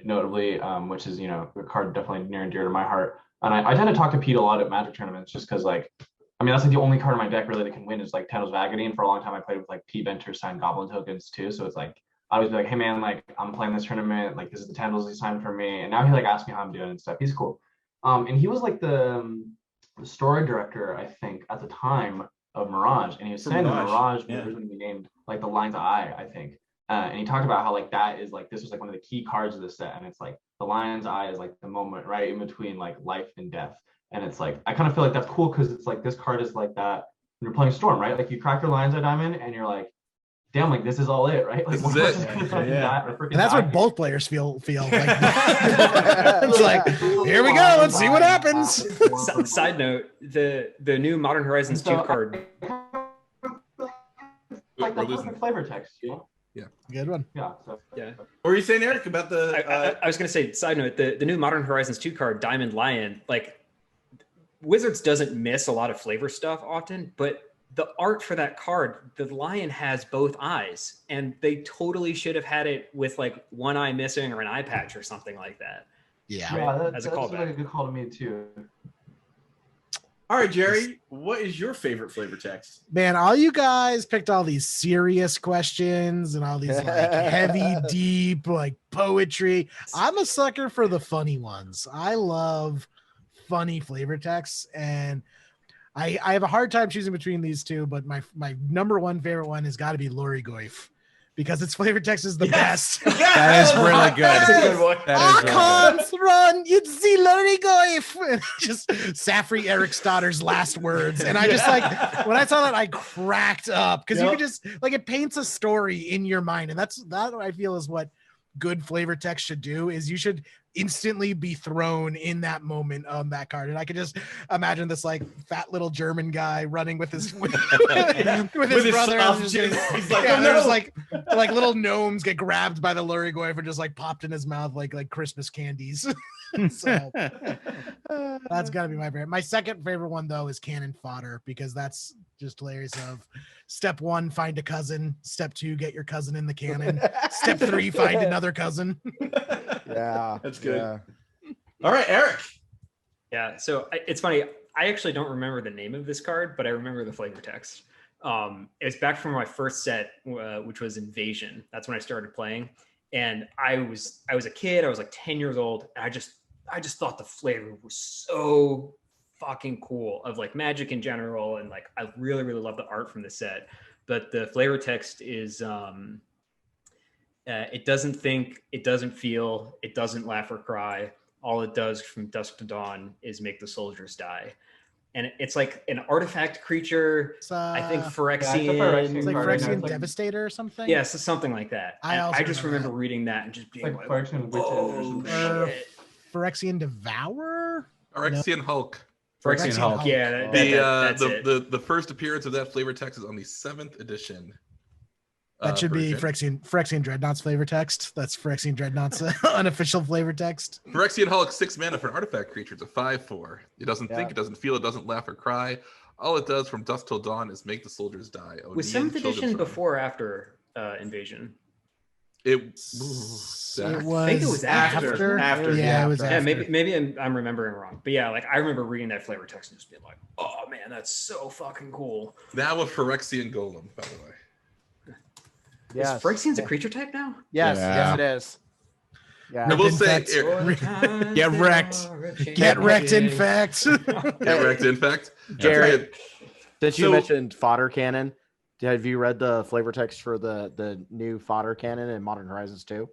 Speaker 8: notably, which is a card definitely near and dear to my heart. And I tend to talk to Pete a lot at Magic tournaments, just because that's like the only card in my deck really that can win is like Tendrils of Agony. And for a long time I played with like Pete Venters signed Goblin tokens too. So it's like I always be like, hey man, like I'm playing this tournament, like this is the Tendrils he signed for me. And now he like asked me how I'm doing and stuff. He's cool. And he was like the story director, I think, at the time of Mirage. And he was saying that Mirage was originally named like the Lion's Eye, I think. And he talked about how like that is like this was like one of the key cards of the set. And it's like the Lion's Eye is like the moment right in between like life and death. And it's like I kind of feel like that's cool because it's like this card is like that you're playing Storm, right? Like you crack your Lion's Eye Diamond and you're like, damn, like this is all it, right? Like
Speaker 2: This is it.
Speaker 3: And that's what both players feel like. It's like, here we go, let's see what happens.
Speaker 7: Side note, the new Modern Horizons 2 card.
Speaker 8: Like the perfect flavor text, you know?
Speaker 2: Yeah.
Speaker 3: Good one.
Speaker 8: Yeah. So,
Speaker 7: Yeah.
Speaker 1: What were you saying, Eric, about the?
Speaker 7: I was going to say, side note, the new Modern Horizons 2 card, Diamond Lion, like Wizards doesn't miss a lot of flavor stuff often, but the art for that card, the lion has both eyes, and they totally should have had it with like one eye missing or an eye patch or something like that.
Speaker 3: Yeah.
Speaker 8: yeah,
Speaker 7: As a
Speaker 8: that's
Speaker 7: callback.
Speaker 8: like a good call to me too.
Speaker 1: All right, Jerry, what is your favorite flavor text?
Speaker 3: Man, all you guys picked all these serious questions and all these like heavy, deep, like poetry. I'm a sucker for the funny ones. I love funny flavor texts, and I have a hard time choosing between these two, but my number one favorite one has got to be Lori Goif, because its flavor text is the best.
Speaker 5: That is really good.
Speaker 7: That's a good one.
Speaker 5: That
Speaker 3: I
Speaker 5: is really
Speaker 3: can't run. You'd see Lori Goif. And just Safri Ericstotter's last words. And I just like, when I saw that, I cracked up, because you could just like, it paints a story in your mind. And that I feel is what good flavor text should do, is you should instantly be thrown in that moment on that card. And I could just imagine this like fat little German guy running with his with his brother.
Speaker 1: He's like,
Speaker 3: Yeah,
Speaker 1: oh,
Speaker 3: there's
Speaker 1: no.
Speaker 3: like little gnomes get grabbed by the Lori Goif and just like popped in his mouth like Christmas candies. So that's gotta be my favorite. My second favorite one though is Cannon Fodder, because that's just layers of step 1, find a cousin. Step 2, get your cousin in the cannon. Step 3, find another cousin.
Speaker 6: Yeah,
Speaker 1: That's good.
Speaker 6: Yeah.
Speaker 1: All right, Eric.
Speaker 7: Yeah. So it's funny. I actually don't remember the name of this card, but I remember the flavor text. It's back from my first set, which was Invasion. That's when I started playing, and I was a kid. I was like 10 years old, and I just thought the flavor was so fucking cool, of like Magic in general, and like I really love the art from the set. But the flavor text is it doesn't think, it doesn't feel, it doesn't laugh or cry. All it does from dusk to dawn is make the soldiers die. And it's like an artifact creature. I think Phyrexian.
Speaker 3: It's like
Speaker 8: card,
Speaker 3: Phyrexian
Speaker 8: like-
Speaker 3: Devastator or something.
Speaker 7: Yeah, so something like that.
Speaker 3: I
Speaker 7: And
Speaker 3: also
Speaker 7: I just
Speaker 3: remember
Speaker 7: remember reading that and just being
Speaker 8: Like
Speaker 7: like,
Speaker 8: Phyrexian Witch End or something.
Speaker 7: shit.
Speaker 3: Phyrexian Devourer.
Speaker 2: Phyrexian Hulk.
Speaker 7: Phyrexian
Speaker 3: Phyrexian
Speaker 7: Hulk.
Speaker 3: Hulk.
Speaker 7: Yeah, that's it.
Speaker 2: The first appearance of that flavor text is on the 7th edition.
Speaker 3: That should be
Speaker 2: version.
Speaker 3: Phyrexian Dreadnought's flavor text. That's Phyrexian Dreadnought's unofficial flavor text.
Speaker 2: Phyrexian Hulk, 6 mana for an artifact creature. It's a 5/4. It doesn't
Speaker 6: Yeah.
Speaker 2: think, it doesn't feel, it doesn't laugh or cry. All it does from dusk till dawn is make the soldiers die.
Speaker 7: Was
Speaker 2: Odeon,
Speaker 7: 7th edition
Speaker 2: Children's Run.
Speaker 7: before or after Invasion?
Speaker 3: It
Speaker 7: I
Speaker 3: was
Speaker 7: think it was after.
Speaker 1: After.
Speaker 3: Yeah, it was
Speaker 7: Yeah,
Speaker 3: after.
Speaker 7: maybe I'm remembering wrong. But yeah, like I remember reading that flavor text and just being like, oh man, that's so fucking cool.
Speaker 2: Now a Phyrexian Golem, by the way.
Speaker 6: Yes.
Speaker 7: Is Phyrexian's a creature type now?
Speaker 6: Yes,
Speaker 5: Yeah.
Speaker 6: yes, it is. Yeah.
Speaker 2: I will say,
Speaker 3: Infect. Get wrecked. Get wrecked, in fact.
Speaker 2: get wrecked, in fact.
Speaker 6: Jared, since you
Speaker 1: So-
Speaker 6: mentioned fodder cannon, have you read the flavor text for the new fodder cannon in Modern Horizons 2?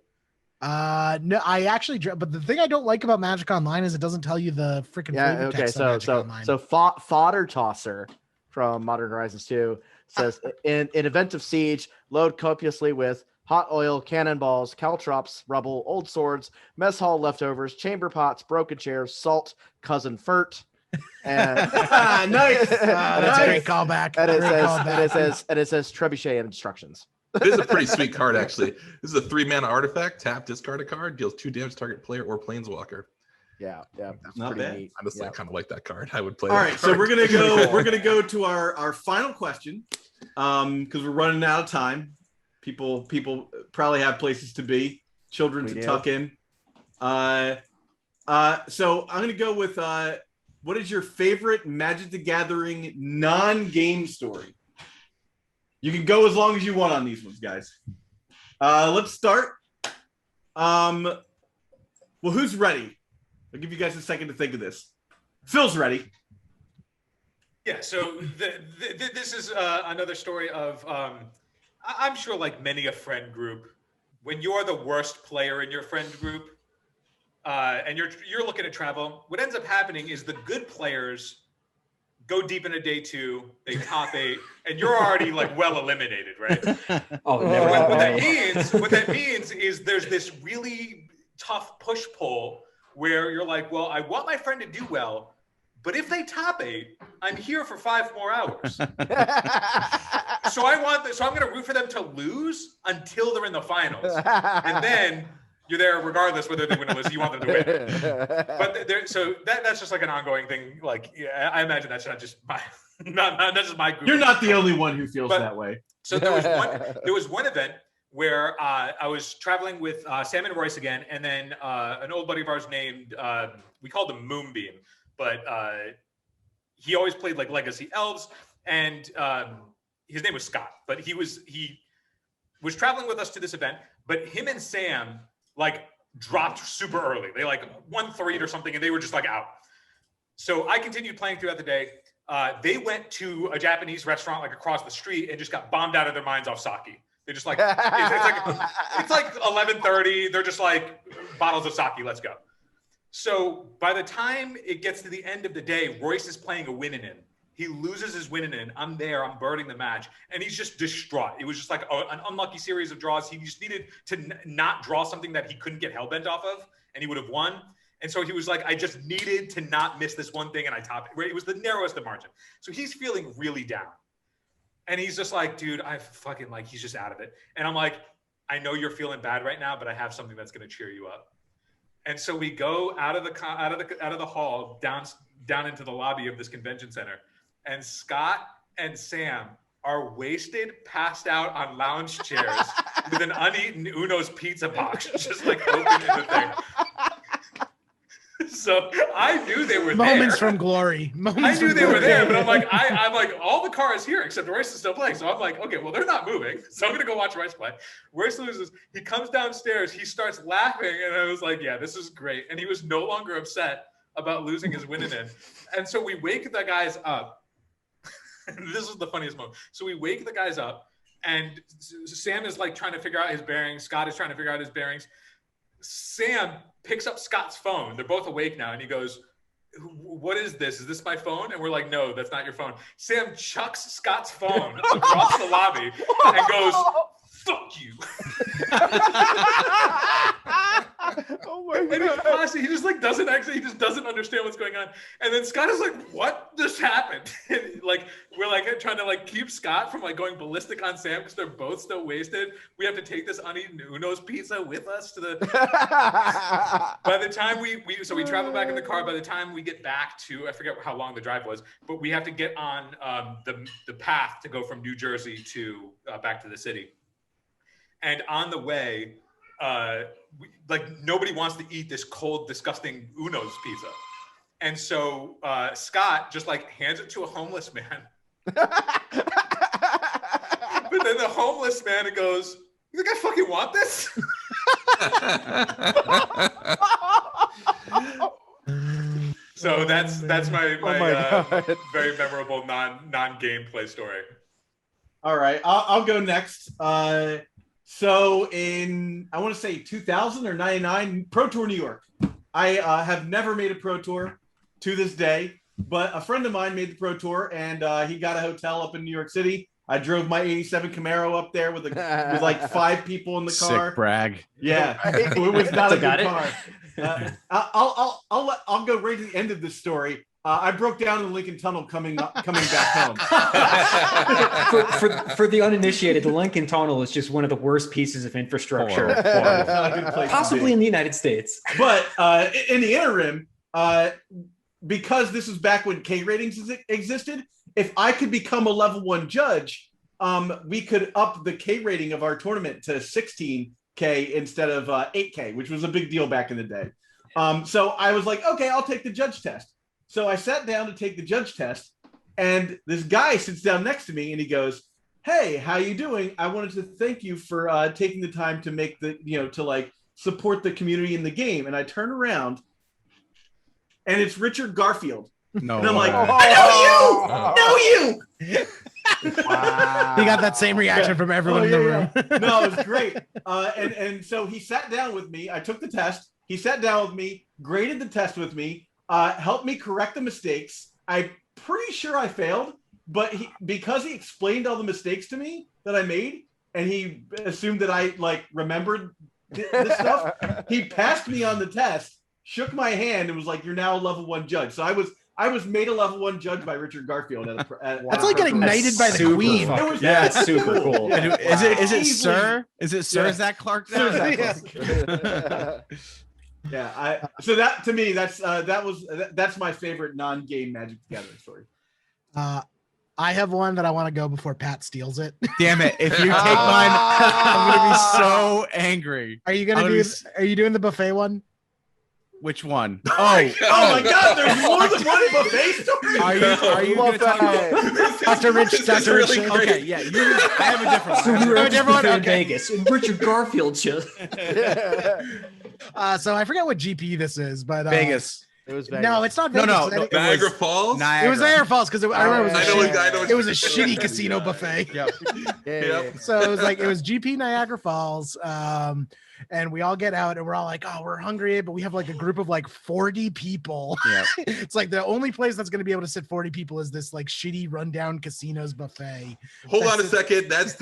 Speaker 3: No, I actually, but the thing I don't like about Magic Online is it doesn't tell you the freaking
Speaker 6: Yeah,
Speaker 3: flavor
Speaker 6: okay.
Speaker 3: text on Magic Online.
Speaker 6: So fodder tosser from Modern Horizons 2 says in event of siege, load copiously with hot oil, cannonballs, caltrops, rubble, old swords, mess hall leftovers, chamber pots, broken chairs, salt, cousin Furt. And
Speaker 1: Nice.
Speaker 3: That's a great callback.
Speaker 6: and it
Speaker 3: Great
Speaker 6: says
Speaker 3: callback.
Speaker 6: and it says trebuchet and instructions.
Speaker 2: It is a pretty sweet card, actually. This is a 3-mana artifact. Tap, discard a card, deals 2 damage to target player or planeswalker.
Speaker 6: Yeah, that's
Speaker 1: Not
Speaker 6: pretty
Speaker 1: bad.
Speaker 6: neat.
Speaker 2: Honestly, I
Speaker 6: Yeah.
Speaker 2: kind of like that card. I would play.
Speaker 1: All
Speaker 2: that
Speaker 1: right, so
Speaker 2: card.
Speaker 1: we're gonna go to our final question, because we're running out of time. People probably have places to be, children
Speaker 6: We
Speaker 1: to
Speaker 6: do.
Speaker 1: tuck in. So I'm gonna go with what is your favorite Magic the Gathering non-game story? You can go as long as you want on these ones, guys. Let's start. Well, who's ready? I'll give you guys a second to think of this. Phil's ready.
Speaker 4: Yeah, so this is another story of, I'm sure like many a friend group, when you're the worst player in your friend group, and you're looking to travel, what ends up happening is the good players go deep into day 2, they top 8, and you're already like well eliminated, right?
Speaker 7: Oh, never
Speaker 4: What that means is there's this really tough push-pull where you're like, well, I want my friend to do well, but if they top 8, I'm here for 5 more hours. So I'm going to root for them to lose until they're in the finals, and then you're there regardless whether they win or lose. You want them to win. But so that's just like an ongoing thing. Like, yeah, I imagine that's not just my not just my group.
Speaker 1: You're not the only one who feels that way.
Speaker 4: So there was one event where I was traveling with Sam and Royce again, and then an old buddy of ours named we called him Moonbeam, but he always played like Legacy Elves, and his name was Scott. But he was traveling with us to this event, but him and Sam like dropped super early. They like won 3 or something, and they were just like out. So I continued playing throughout the day. They went to a Japanese restaurant like across the street and just got bombed out of their minds off sake. They just like it's like 11:30. They're just like bottles of sake. Let's go. So by the time it gets to the end of the day, Royce is playing a win-in. He loses his win-in. I'm there. I'm birding the match, and he's just distraught. It was just like an unlucky series of draws. He just needed to not draw something that he couldn't get hellbent off of, and he would have won. And so he was like, I just needed to not miss this one thing, and I topped it. It was the narrowest of margin. So he's feeling really down. And he's just like, dude, I fucking like, he's just out of it. And I'm like, I know you're feeling bad right now, but I have something that's going to cheer you up. And so we go out of the hall down into the lobby of this convention center. And Scott and Sam are wasted, passed out on lounge chairs with an uneaten Uno's pizza box, just like open in the thing. So I knew they were
Speaker 3: Moments
Speaker 4: there.
Speaker 3: from glory.
Speaker 4: I knew they were there, but I'm like, all the cars here except Royce is still playing. So I'm like, okay, well, they're not moving. So I'm gonna go watch Royce play. Royce loses. He comes downstairs. He starts laughing, and I was like, yeah, this is great. And he was no longer upset about losing his win-in. And so we wake the guys up. This is the funniest moment. So we wake the guys up, and Sam is like trying to figure out his bearings. Scott is trying to figure out his bearings. Sam picks up Scott's phone. They're both awake now, and he goes, what is this? Is this my phone? And we're like, no, that's not your phone. Sam chucks Scott's phone across the lobby and goes, fuck you.
Speaker 6: Oh my God.
Speaker 4: And honestly, he just doesn't understand what's going on. And then Scott is like, what just happened? And like, we're like trying to like keep Scott from like going ballistic on Sam because they're both still wasted. We have to take this uneaten Uno's pizza with us to the by the time we travel back in the car. By the time we get back to, I forget how long the drive was, but we have to get on the path to go from New Jersey to back to the city. And on the way, nobody wants to eat this cold, disgusting Uno's pizza. And so Scott just like hands it to a homeless man. But then the homeless man goes, you think I fucking want this? So that's my very memorable non gameplay story.
Speaker 1: All right, I'll go next. So in, I want to say 2000 or 99, Pro Tour New York. I have never made a Pro Tour to this day, but a friend of mine made the Pro Tour, and he got a hotel up in New York City. I drove my 87 Camaro up there with like 5 people in the car.
Speaker 5: Sick brag.
Speaker 1: Yeah, it was not a good car. I'll go right to the end of the story. I broke down in the Lincoln Tunnel coming back home.
Speaker 7: for the uninitiated, the Lincoln Tunnel is just one of the worst pieces of infrastructure, possibly in the United States.
Speaker 1: But in the interim, because this was back when K ratings existed, if I could become a level 1 judge, we could up the K rating of our tournament to 16K instead of 8K, which was a big deal back in the day. So I was like, okay, I'll take the judge test. So I sat down to take the judge test, and this guy sits down next to me, and he goes, "Hey, how you doing? I wanted to thank you for taking the time to make to like support the community in the game." And I turn around, and it's Richard Garfield.
Speaker 5: No,
Speaker 1: and I'm like, "I know you,
Speaker 3: Wow. He got that same reaction from everyone in the room.
Speaker 1: No, it was great. And so he sat down with me. I took the test. He sat down with me, graded the test with me. Helped me correct the mistakes. I pretty sure I failed, but because he explained all the mistakes to me that I made, and he assumed that I like remembered this stuff, he passed me on the test, shook my hand, and was like, "You're now a level 1 judge." So I was made a level 1 judge by Richard Garfield.
Speaker 3: That's like getting knighted by the Queen.
Speaker 7: That's super cool.
Speaker 5: Yeah, is it Sir? Is it Sir?
Speaker 1: Yeah.
Speaker 5: Zach Clark?
Speaker 1: Sir Zach Clark. Yeah, so that to me, that's my favorite non-game Magic the Gathering story.
Speaker 3: I have one that I want to go before Pat steals it.
Speaker 5: Damn it! If you take mine, I'm gonna be so angry.
Speaker 3: Are you Are you doing the buffet one?
Speaker 5: Which one?
Speaker 1: Oh my God! There's more than one buffet story.
Speaker 5: Are you going to talk about
Speaker 3: Dr. Rich? Dr. Rich.
Speaker 5: Okay, yeah. I have a different one.
Speaker 7: So we were at
Speaker 3: different one?
Speaker 7: in
Speaker 3: Okay.
Speaker 7: Vegas, and Richard Garfield show.
Speaker 3: So I forget what GP this is, but
Speaker 5: Vegas.
Speaker 6: It was Vegas.
Speaker 3: No, it's not Vegas.
Speaker 5: No.
Speaker 2: Niagara Falls.
Speaker 3: It was Niagara Falls because I remember
Speaker 2: I
Speaker 3: it was a shitty casino buffet.
Speaker 5: Yep.
Speaker 6: Yeah.
Speaker 3: So it was GP Niagara Falls, and we all get out and we're all like, oh, we're hungry, but we have like a group of like 40 people.
Speaker 5: Yeah.
Speaker 3: It's like the only place that's going to be able to sit 40 people is this like shitty rundown casinos buffet.
Speaker 2: Hold on a second. That is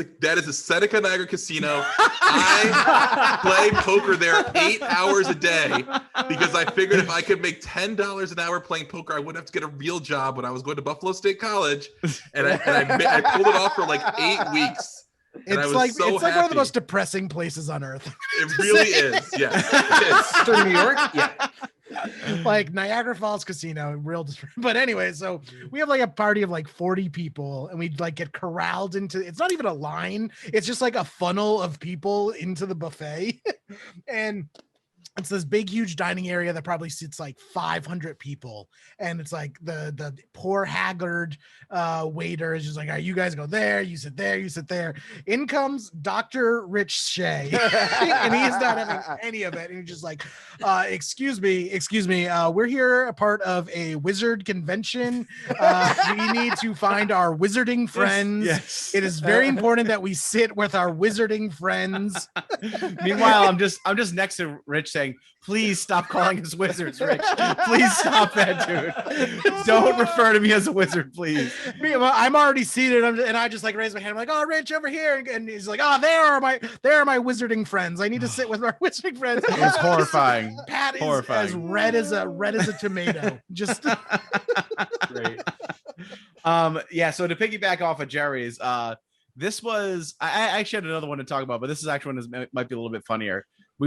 Speaker 2: the Seneca Niagara Casino. I play poker there 8 hours a day because I figured if I could make $10 an hour playing poker, I wouldn't have to get a real job when I was going to Buffalo State College, and I pulled it off for like 8 weeks.
Speaker 3: It's like one of the most depressing places on earth.
Speaker 2: It really is. Yeah. It is.
Speaker 7: New York. Yeah.
Speaker 3: Like Niagara Falls Casino, but anyway, so we have like a party of like 40 people, and we like get corralled into. It's not even a line; it's just like a funnel of people into the buffet, and it's this big, huge dining area that probably seats like 500 people, and it's like the poor haggard waiter is just like, all right, you guys go there, you sit there, you sit there. In comes Dr. Rich Shea, and he's not having any of it, and he's just like, excuse me, we're here a part of a wizard convention. We need to find our wizarding friends.
Speaker 5: Yes.
Speaker 3: It is very important that we sit with our wizarding friends.
Speaker 5: Meanwhile, I'm just next to Rich saying, please stop calling us wizards, Rich. Please stop that, dude. Don't refer to me as a wizard, please.
Speaker 3: I'm already seated, and I just like raise my hand. I'm like, oh, Rich, over here. And he's like, oh, there are my wizarding friends. I need to sit with my wizarding friends.
Speaker 5: It was horrifying.
Speaker 3: Pat is
Speaker 5: horrifying.
Speaker 3: as red as a tomato. Just
Speaker 5: great. Yeah. So to piggyback off of Jerry's, this was I actually had another one to talk about, but this is actually one that might be a little bit funnier. I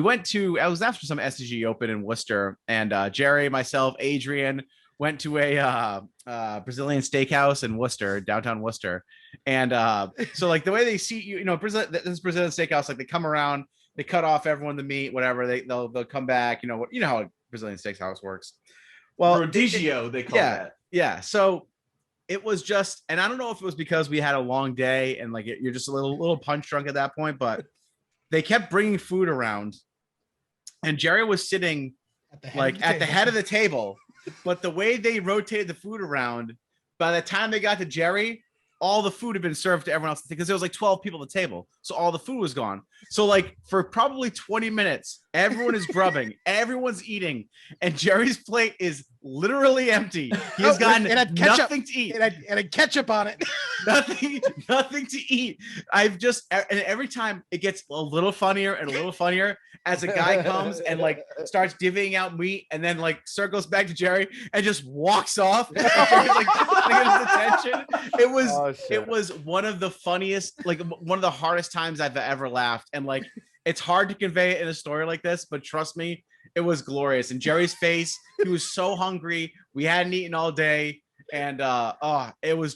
Speaker 5: was after some SCG Open in Worcester, and Jerry, myself, Adrian went to a Brazilian steakhouse in Worcester, downtown Worcester. And so like the way they seat you, this Brazilian steakhouse, like they come around, they cut off everyone the meat, whatever, they'll come back, you know how a Brazilian steakhouse works. Well,
Speaker 1: Rodizio, they call that.
Speaker 5: Yeah. So it was just, and I don't know if it was because we had a long day and like you're just a little punch drunk at that point, but they kept bringing food around, and Jerry was sitting at the head of the table. But the way they rotated the food around, by the time they got to Jerry, all the food had been served to everyone else because there was like 12 people at the table. So all the food was gone. So like for probably 20 minutes, everyone is grubbing, everyone's eating, and Jerry's plate is literally empty. He's gotten nothing to eat.
Speaker 3: And a ketchup on it.
Speaker 5: nothing to eat. And every time it gets a little funnier and a little funnier as a guy comes and like starts divvying out meat and then like circles back to Jerry and just walks off. And Jerry's like trying to get his attention. It was one of the funniest, like one of the hardest times I've ever laughed. And like, it's hard to convey it in a story like this, but trust me, it was glorious. And Jerry's face, he was so hungry. We hadn't eaten all day. And it was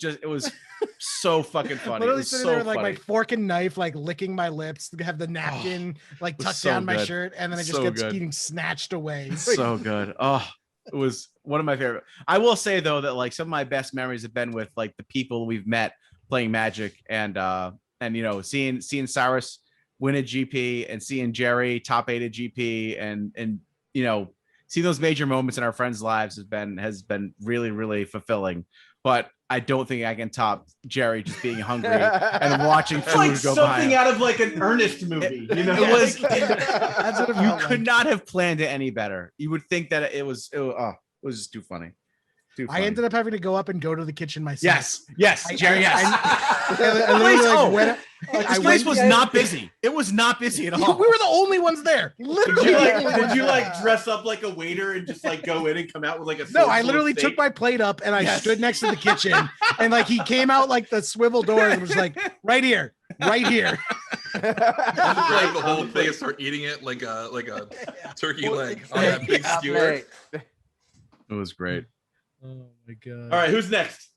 Speaker 5: so fucking funny.
Speaker 3: Literally sitting there with like my fork and knife, like licking my lips, have the napkin like tucked down my shirt, and then I just get getting snatched away.
Speaker 5: So good. Oh, it was one of my favorite. I will say though that like some of my best memories have been with like the people we've met playing Magic, and seeing Cyrus win a GP and seeing Jerry top 8 at GP, and seeing those major moments in our friends' lives has been really, really fulfilling. But I don't think I can top Jerry just being hungry and watching food
Speaker 1: like
Speaker 5: go by.
Speaker 1: Something out of like an Ernest movie,
Speaker 5: It was. That's what you could not have planned it any better. You would think that it was just too funny.
Speaker 3: I ended up having to go up and go to the kitchen myself.
Speaker 5: Yes, Jerry. Yes. This place was not busy. It was not busy at all.
Speaker 3: We were the only ones there. Literally.
Speaker 1: Did you dress up like a waiter and just go in and come out with like a
Speaker 3: No, I literally took my plate up and I stood next to the kitchen and he came out like the swivel door and was like, right here.
Speaker 2: Just the whole thing and start eating it like a turkey leg on that big skewer.
Speaker 5: It was great.
Speaker 3: Oh my god!
Speaker 1: All right, who's next?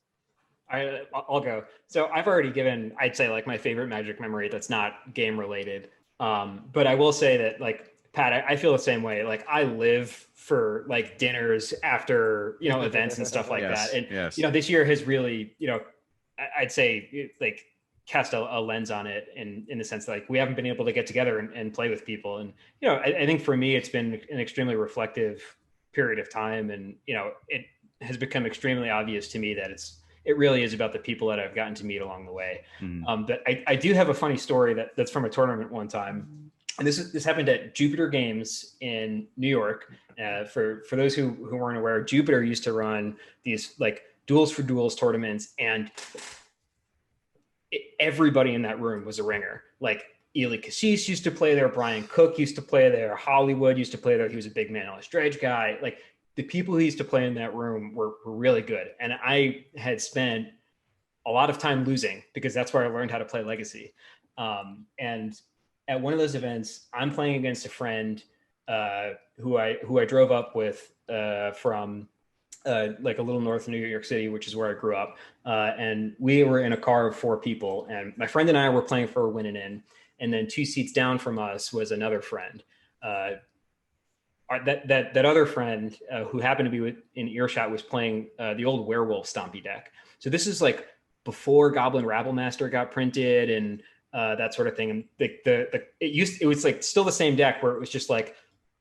Speaker 7: I'll go. So I've already given, I'd say, my favorite Magic memory that's not game related. But I will say that, Pat, I feel the same way. I live for dinners after events and stuff like that. And this year has really, I'd say cast a lens on it in the sense that we haven't been able to get together and play with people. And I think for me it's been an extremely reflective period of time, and it has become extremely obvious to me that it really is about the people that I've gotten to meet along the way. But I do have a funny story that's from a tournament one time, and this happened at Jupiter Games in New York. For those who weren't aware, Jupiter used to run these duels for duels tournaments, and everybody in that room was a ringer. Ely Cassis used to play there. Brian Cook used to play there. Hollywood used to play there. He was a big man Ellis Dredge guy. The people who used to play in that room were really good. And I had spent a lot of time losing because that's where I learned how to play Legacy. And at one of those events, I'm playing against a friend who I drove up with from a little north of New York City, which is where I grew up. And we were in a car of 4 people. And my friend and I were playing for a win and in. And then 2 seats down from us was another friend. That other friend who happened to be in earshot was playing the old Werewolf Stompy deck. So this is before Goblin Rabblemaster got printed and that sort of thing. And it was still the same deck where it was just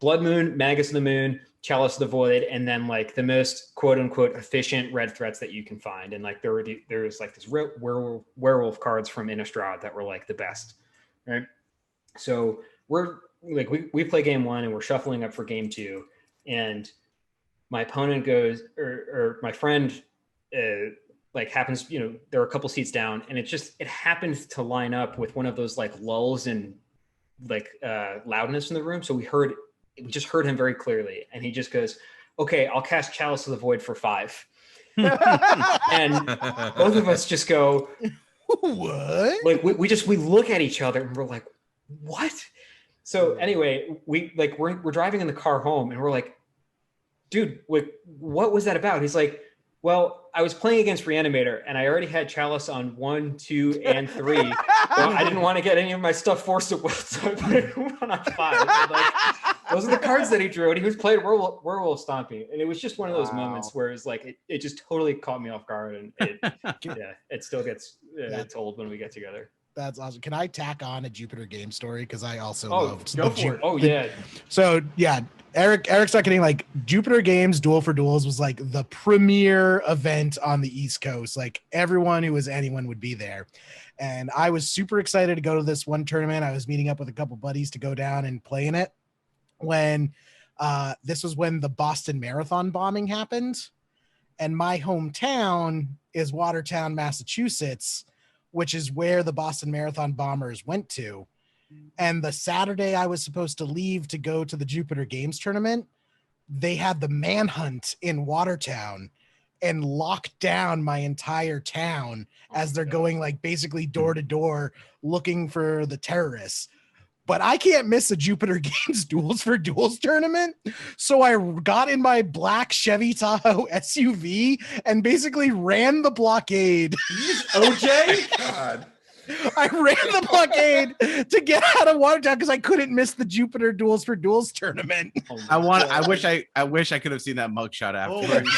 Speaker 7: Blood Moon, Magus of the Moon, Chalice of the Void, and then the most quote unquote efficient red threats that you can find. And there was this werewolf cards from Innistrad that were the best. Right. So we play game 1 and we're shuffling up for game 2, and my opponent goes, or my friend happens, there are a couple seats down, and it happens to line up with one of those lulls in loudness in the room. So we just heard him very clearly, and he just goes, okay, I'll cast Chalice of the Void for 5. And both of us just go, what? We look at each other and we're like, what? So anyway, we're driving in the car home and we're like, dude, what was that about? He's like, well, I was playing against Reanimator and I already had Chalice on 1, 2, and 3. So I didn't want to get any of my stuff forced at will, so I put it on 5. Those are the cards that he drew, and he was playing Werewolf Stomping, and it was just one of those moments where it's it just totally caught me off guard, and it still gets told when we get together.
Speaker 3: That's awesome. Can I tack on a Jupiter game story? Because I also loved
Speaker 7: go for it. Oh yeah.
Speaker 3: So yeah, Eric's not kidding. Jupiter Games Duel for Duels was the premier event on the East Coast. Everyone who was anyone would be there. And I was super excited to go to this one tournament. I was meeting up with a couple buddies to go down and play in it. When this was when the Boston Marathon bombing happened. And my hometown is Watertown, Massachusetts, which is where the Boston Marathon bombers went to. And the Saturday I was supposed to leave to go to the Jupiter Games tournament, they had the manhunt in Watertown and locked down my entire town as they're going basically door to door looking for the terrorists. But I can't miss a Jupiter Games Duels for Duels tournament. So I got in my black Chevy Tahoe SUV and basically ran the blockade.
Speaker 1: OJ?
Speaker 2: God.
Speaker 3: I ran the blockade to get out of Watertown because I couldn't miss the Jupiter Duels for Duels tournament.
Speaker 5: I wish I could have seen that mugshot afterwards.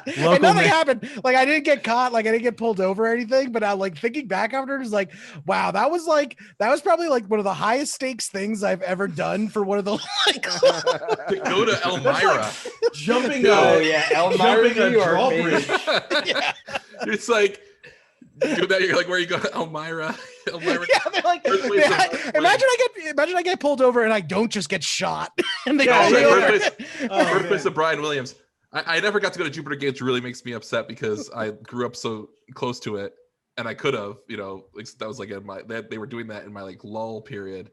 Speaker 3: And nothing happened. I didn't get caught. I didn't get pulled over or anything. But I thinking back afterwards, wow, that was probably one of the highest stakes things I've ever done for one of the
Speaker 2: to go to Elmira,
Speaker 1: jumping.
Speaker 7: Elmira, New York,
Speaker 1: drawbridge.
Speaker 3: Yeah.
Speaker 2: It's do that. You're where you go to Elmira. Elmira.
Speaker 3: Yeah, imagine I get pulled over and I don't just get shot. And they
Speaker 2: birthplace of Brian Williams. I never got to go to Jupiter Games. Really makes me upset because I grew up so close to it, and I could have, like that was like in my they were doing that in my like lull period.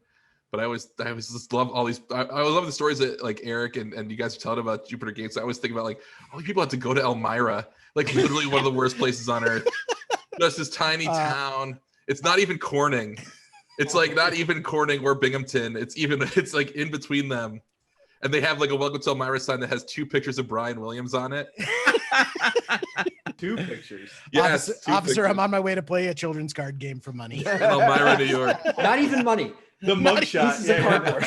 Speaker 2: But I always just love all these. I love the stories that like Eric and you guys are telling about Jupiter Games. I always think about like all these people had to go to Elmira, like literally one of the worst places on earth. Just this tiny town. It's not even Corning. It's like not even Corning or Binghamton. It's like in between them. And they have like a Welcome to Elmira sign that has 2 pictures of Brian Williams on it.
Speaker 1: 2 pictures.
Speaker 2: Yes,
Speaker 3: Officer, I'm on my way to play a children's card game for money.
Speaker 2: In Elmira, New York.
Speaker 7: Not even money.
Speaker 1: The mugshot.
Speaker 7: Pieces of cardboard.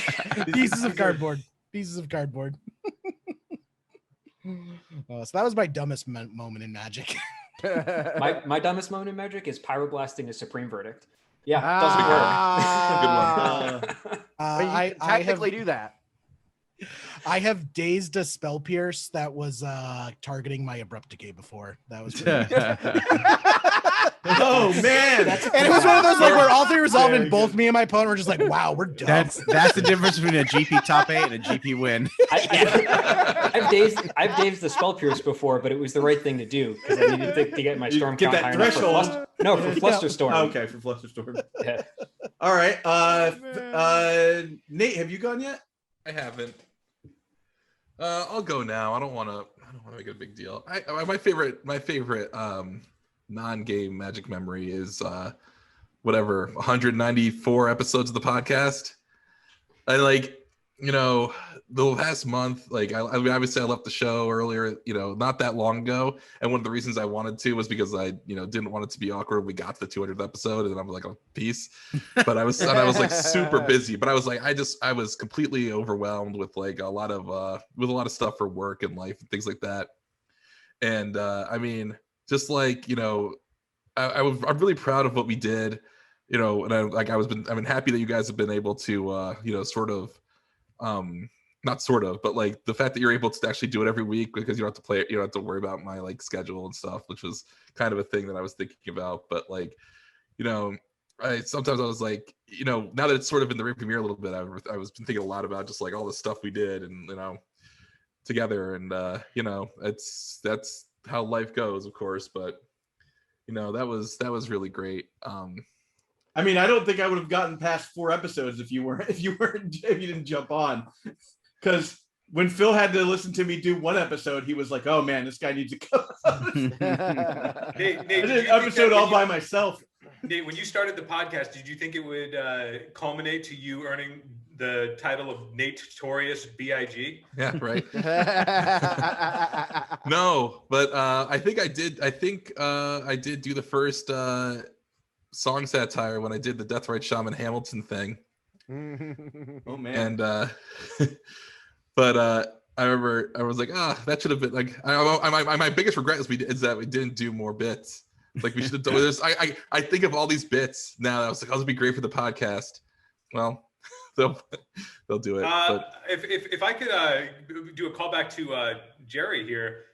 Speaker 3: Pieces of cardboard. Pieces of cardboard. So that was my dumbest moment in Magic.
Speaker 7: My dumbest moment in Magic is pyroblasting a Supreme Verdict. Yeah, doesn't work.
Speaker 6: Good one. I technically do that.
Speaker 3: I have dazed a spell pierce that was targeting my abrupt decay before. That was
Speaker 1: oh man,
Speaker 3: and it was one of those like where all 3 resolved and both me and my opponent were just like, wow, we're done.
Speaker 5: That's the difference between a GP top 8 and a GP win.
Speaker 7: I've dazed the spell pierce before, but it was the right thing to do because I needed to get my storm count higher.
Speaker 1: Threshold.
Speaker 7: For Flusterstorm.
Speaker 1: Oh, okay, for Flusterstorm.
Speaker 7: Yeah.
Speaker 1: All right, Nate, have you gone yet?
Speaker 2: I haven't. I'll go now. I don't want to make it a big deal. My favorite non-game Magic memory is 194 episodes of the podcast. I the last month, like I obviously I left the show earlier, not that long ago, and one of the reasons I wanted to was because I didn't want it to be awkward when we got to the 200th episode, and then I'm like, oh, peace. But I was like super busy, but I was like I was completely overwhelmed with like a lot of stuff for work and life and things like that. And I mean, just like I'm really proud of what we did, and I've been happy that you guys have been able to not sort of, but like the fact that you're able to actually do it every week because you don't have to play it, you don't have to worry about my like schedule and stuff, which was kind of a thing that I was thinking about. But like, sometimes I was like, now that it's sort of in the rearview mirror a little bit, I was thinking a lot about just like all the stuff we did and together, and that's how life goes, of course. But that was really great.
Speaker 1: I mean, I don't think I would have gotten past 4 episodes if you didn't jump on. Because when Phil had to listen to me do 1 episode, he was like, "Oh man, this guy needs to go."
Speaker 4: Nate,
Speaker 1: I did an episode all by myself.
Speaker 4: Nate, when you started the podcast, did you think it would culminate to you earning the title of Nate-torious BIG?
Speaker 2: Yeah, right. No, but I think I did. I think I did do the first song satire when I did the Death Right Shaman Hamilton thing.
Speaker 1: Oh man.
Speaker 2: And but I remember I was like, that should have been like my biggest regret is that we didn't do more bits. Like we should have done this. I think of all these bits now. I was like, oh, this would be great for the podcast. Well, they'll do it.
Speaker 4: If I could do a callback to Jerry here,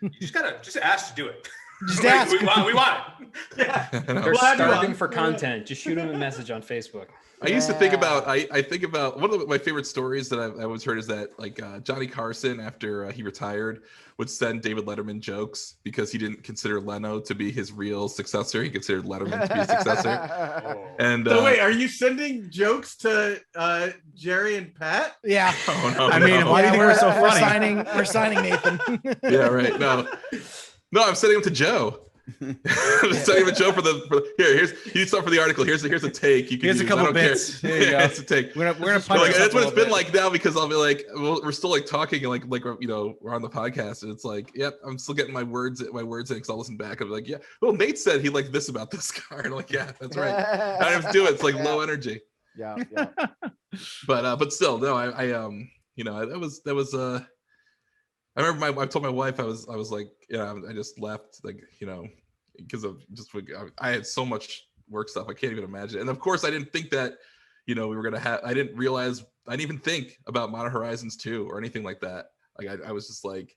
Speaker 4: you just ask to do it.
Speaker 3: Just ask.
Speaker 4: We want it.
Speaker 1: Yeah.
Speaker 7: They're starving for content. Just shoot them a message on Facebook.
Speaker 2: I used to think about I think about one of my favorite stories that I always heard is that like Johnny Carson, after he retired, would send David Letterman jokes because he didn't consider Leno to be his real successor. He considered Letterman to be his successor. And
Speaker 1: so wait, are you sending jokes to Jerry and Pat?
Speaker 3: Yeah.
Speaker 2: Oh, no,
Speaker 5: I mean, why do you think we're so funny?
Speaker 3: We're signing Nathan.
Speaker 2: Yeah, right. No, I'm sending him to Joe. I'm sending him a Joe for here's something for the article. Here's a take. You can
Speaker 5: Here's
Speaker 2: use.
Speaker 5: a couple bits. There you go.
Speaker 2: It's a take.
Speaker 5: We're gonna punch
Speaker 2: like,
Speaker 5: this
Speaker 2: that's
Speaker 5: up
Speaker 2: what
Speaker 5: a
Speaker 2: it's been
Speaker 5: little
Speaker 2: like now, because I'll be like, we're still like talking and like we're on the podcast, and it's like, yep, I'm still getting my words in because I'll listen back. I'm like, yeah, well, Nate said he liked this about this card. I'm like, yeah, that's right. I don't have to do it. It's like low energy.
Speaker 6: Yeah.
Speaker 2: But still, no, that was I remember I told my wife I was like, I just left, like, because of just I had so much work stuff I can't even imagine. And of course I didn't think that we were gonna have. I didn't even think about Modern Horizons 2 or anything like that. Like I was just like,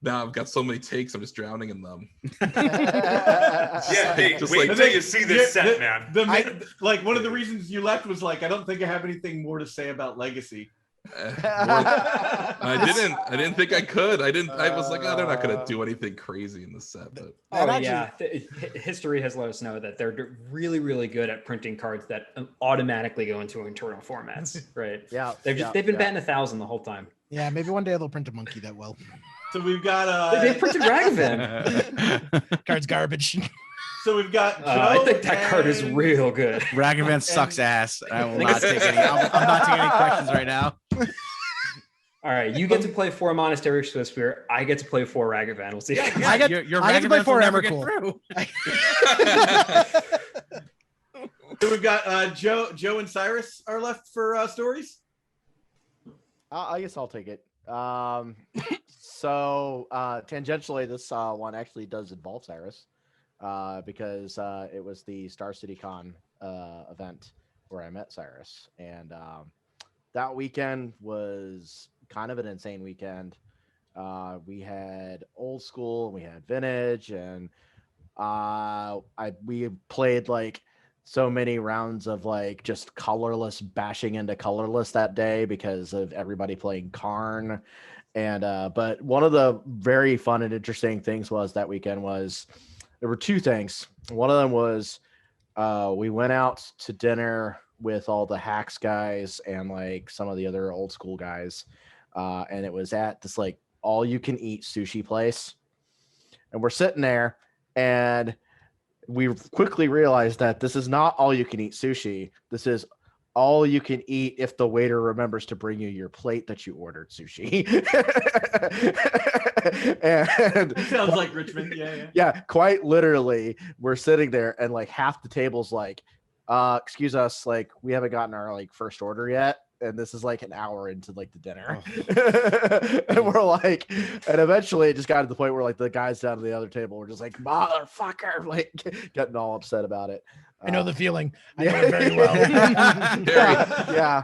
Speaker 2: now I've got so many takes, I'm just drowning in them.
Speaker 4: Yeah, hey, wait until you see this set, man.
Speaker 1: Like one of the reasons you left was like, I don't think I have anything more to say about Legacy.
Speaker 2: I didn't think I could. I was like, oh, they're not gonna do anything crazy in the set. But
Speaker 7: history has let us know that they're really, really good at printing cards that automatically go into internal formats. Right?
Speaker 6: Yeah.
Speaker 7: They've been batting 1,000 the whole time.
Speaker 3: Yeah, maybe one day they'll print a monkey that well.
Speaker 1: So we've got
Speaker 7: they printed Ragavan.
Speaker 3: Card's garbage.
Speaker 1: So we've got Joe
Speaker 7: I think that card is real good.
Speaker 5: Ragavan sucks ass. I will not take any. I'm not taking any questions right now.
Speaker 7: All right, you get to play 4 Monastery Swiftspear. I get to play 4 Ragavan. We'll see.
Speaker 3: I get to play 4 Emrakul.
Speaker 1: So we've got Joe and Cyrus are left for stories.
Speaker 6: I guess I'll take it. So tangentially, this one actually does involve Cyrus. Because it was the Star City Con event where I met Cyrus, and that weekend was kind of an insane weekend. We had old school, we had vintage, and we played like so many rounds of like just colorless bashing into colorless that day because of everybody playing Karn. And but one of the very fun and interesting things was that weekend was there were 2 things. One of them was we went out to dinner with all the Hacks guys and like some of the other old school guys. And it was at this like all you can eat sushi place. And we're sitting there and we quickly realized that this is not all you can eat sushi. This is all you can eat if the waiter remembers to bring you your plate that you ordered sushi. And
Speaker 1: that sounds like Richmond.
Speaker 6: Yeah, quite literally, we're sitting there and like half the table's like, excuse us, like we haven't gotten our like first order yet. And this is like an hour into like the dinner. And we're like, and eventually it just got to the point where like the guys down at the other table were just like, motherfucker, like getting all upset about it.
Speaker 3: I know the feeling. I know it very well.
Speaker 6: Yeah.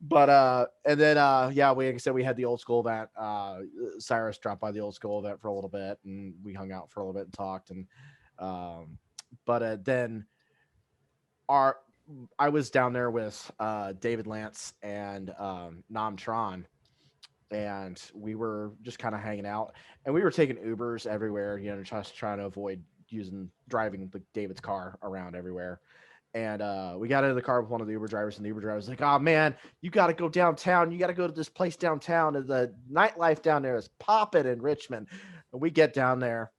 Speaker 6: But and then like I said, we had the old school event. Cyrus dropped by the old school event for a little bit and we hung out for a little bit and talked. And then I was down there with David Lance and Nam Tron, and we were just kind of hanging out, and we were taking Ubers everywhere, just trying to avoid driving David's car around everywhere. And we got into the car with one of the Uber drivers, and the Uber driver was like, "Oh man, you got to go downtown. You got to go to this place downtown, and the nightlife down there is popping in Richmond." And we get down there,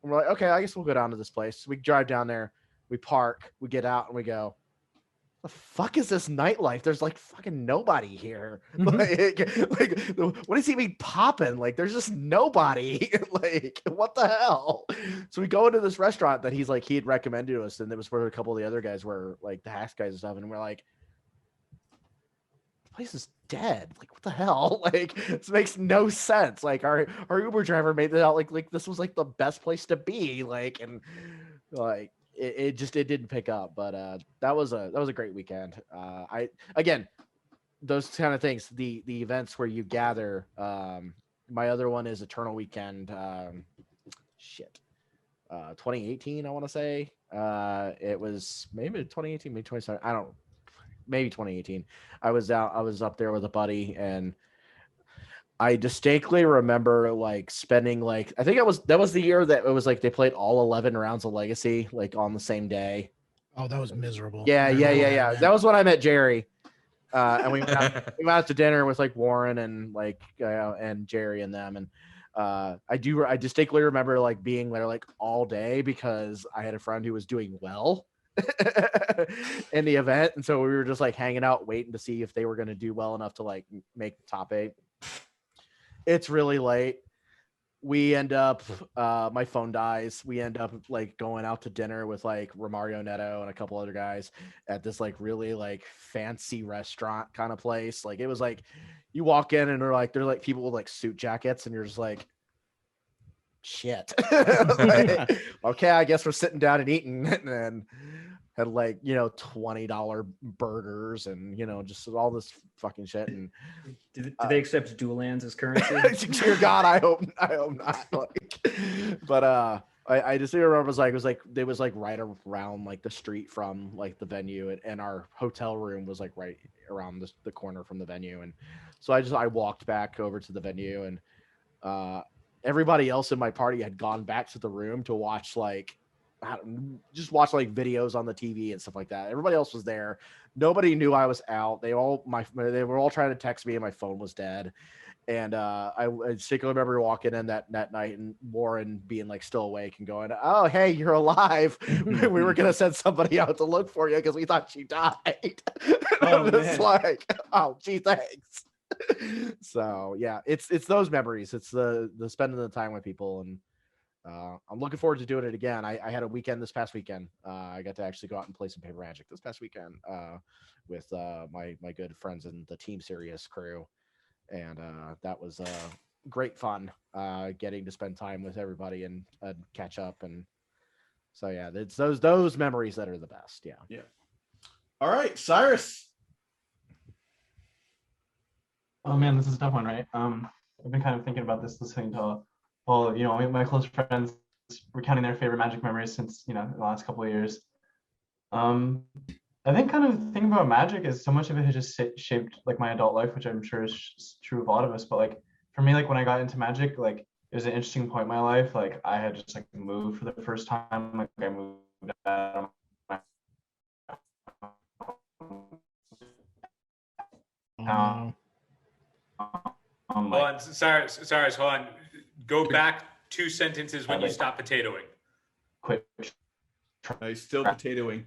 Speaker 6: and we're like, "Okay, I guess we'll go down to this place." So we drive down there, we park, we get out, and we go, the fuck is this nightlife? There's like fucking nobody here.
Speaker 3: Mm-hmm.
Speaker 6: like what does he mean popping? Like there's just nobody. Like what the hell? So we go into this restaurant that he had recommended to us, and it was where a couple of the other guys were, like the Hacks guys and stuff, and we're like, the place is dead. Like what the hell? Like this makes no sense. Like our Uber driver made it out like this was like the best place to be. Like and like it didn't pick up, but that was a great weekend. Again, those kind of things, the events where you gather. My other one is Eternal Weekend. 2018, I want to say. It was maybe 2018, maybe 2017. Maybe 2018. I was up there with a buddy, and I distinctly remember like spending like, I think that was the year that it was like they played all 11 rounds of Legacy like on the same day.
Speaker 3: Oh, that was miserable.
Speaker 6: Yeah. That was when I met Jerry. And we went out to dinner with like Warren and like and Jerry and them. And I distinctly remember like being there like all day because I had a friend who was doing well in the event. And so we were just like hanging out, waiting to see if they were going to do well enough to like make the top 8. It's really late. We end up, my phone dies. We end up like going out to dinner with like Romario Neto and a couple other guys at this like really like fancy restaurant kind of place. Like it was like, you walk in and they're like people with like suit jackets and you're just like, shit. Like, okay, I guess we're sitting down and eating, and then had like, $20 burgers and, just all this fucking shit. And
Speaker 7: do they accept dual lands as currency?
Speaker 6: Dear God, I hope not. Like, but I just remember it was like right around like the street from like the venue, and our hotel room was like right around the corner from the venue, and so I walked back over to the venue, and everybody else in my party had gone back to the room to watch just watch like videos on the TV and stuff like that. Everybody else was there. Nobody knew I was out. They were all trying to text me, and my phone was dead. And I particularly remember walking in that night and Warren being like still awake and going, "Oh, hey, you're alive. We were gonna send somebody out to look for you because we thought she died."
Speaker 1: Oh,
Speaker 6: It's
Speaker 1: man.
Speaker 6: like, oh, gee, thanks. So yeah, it's those memories. It's the spending the time with people, and I'm looking forward to doing it again. I had a weekend this past weekend. I got to actually go out and play some Paper Magic this past weekend with my good friends in the Team Sirius crew. And that was great fun getting to spend time with everybody and catch up. And so, yeah, it's those memories that are the best. Yeah.
Speaker 1: Yeah. All right, Cyrus.
Speaker 8: Oh man, this is a tough one, right? I've been kind of thinking about this, listening to all, my close friends recounting their favorite Magic memories since, the last couple of years. I think kind of the thing about Magic is so much of it has just shaped like my adult life, which I'm sure is true of a lot of us. But like for me, like when I got into Magic, like it was an interesting point in my life. Like I had just like moved for the first time. Like I moved out of my town.
Speaker 4: Hold on, Cyrus, hold on. Go back 2 sentences when you stop potatoing.
Speaker 8: Quick.
Speaker 1: He's still potatoing.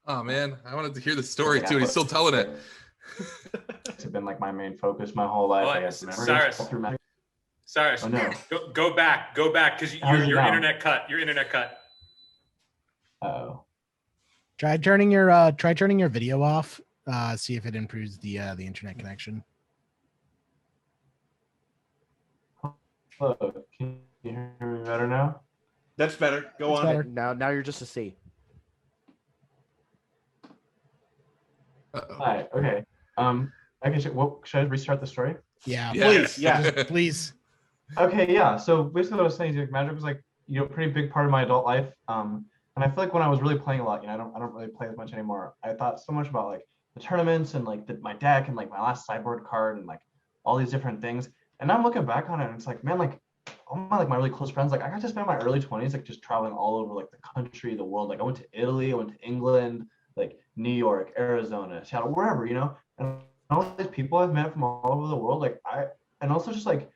Speaker 2: Oh man, I wanted to hear the story too. And he's still telling it.
Speaker 8: It's been like my main focus my whole life.
Speaker 4: Oh,
Speaker 8: I guess.
Speaker 4: Cyrus,
Speaker 8: Oh, no.
Speaker 4: go back, because your internet cut. Your internet cut.
Speaker 8: Oh.
Speaker 3: Try turning your video off. See if it improves the internet connection.
Speaker 8: Hello. Can you hear me better now?
Speaker 1: That's better. Go on.
Speaker 3: Better.
Speaker 6: Now you're just a C.
Speaker 8: Hi. Okay. Okay. Should I restart the story?
Speaker 3: Yeah,
Speaker 1: Please. Yeah.
Speaker 3: please.
Speaker 8: Okay. Yeah. So basically, what I was saying is like, Magic was like a pretty big part of my adult life. And I feel like when I was really playing a lot, I don't really play as much anymore. I thought so much about like the tournaments and like my deck and like my last sideboard card and like all these different things. And now I'm looking back on it, and it's like, man, like all my really close friends, like I got to spend my early 20s like just traveling all over like the country, the world. Like I went to Italy, I went to England, like New York, Arizona, Seattle, wherever, and all these people I've met from all over the world, and also just like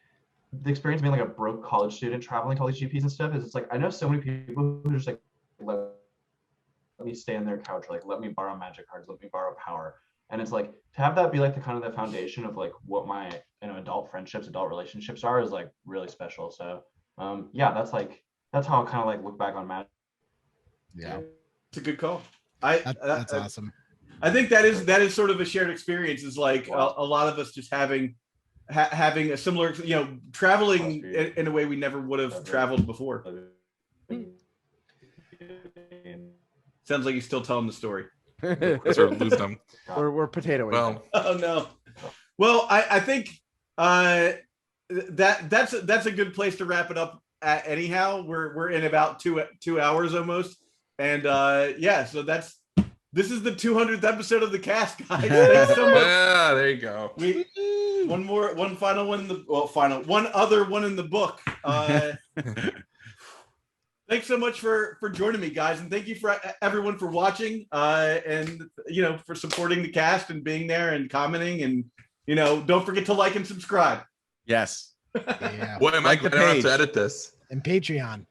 Speaker 8: the experience of being like a broke college student traveling to all these GPs and stuff is, it's like I know so many people who just like let me stay on their couch, or like let me borrow Magic cards, let me borrow Power, and it's like to have that be like the kind of the foundation of like what my adult friendships, adult relationships are, is like really special. So yeah, that's how I kind of like look back on Magic.
Speaker 3: Yeah,
Speaker 1: It's a good call.
Speaker 3: That's awesome.
Speaker 1: I think that is sort of a shared experience. Is like a lot of us just having a similar, traveling in a way we never would have traveled before. Sounds like he's still telling the story.
Speaker 2: That's our losing them.
Speaker 6: We're potatoing.
Speaker 2: Well,
Speaker 1: Oh no. Well, I think that's a good place to wrap it up at anyhow. We're in about 2 hours almost. And yeah, so this is the 200th episode of the cast, guys. Thanks so much.
Speaker 2: yeah, there you go.
Speaker 1: One final one one other one in the book. Thanks so much for joining me, guys, and thank you for everyone for watching and for supporting the cast and being there and commenting, and don't forget to like and subscribe.
Speaker 5: Yes.
Speaker 3: Yeah.
Speaker 2: Boy, am I glad I don't have to edit this.
Speaker 3: And Patreon.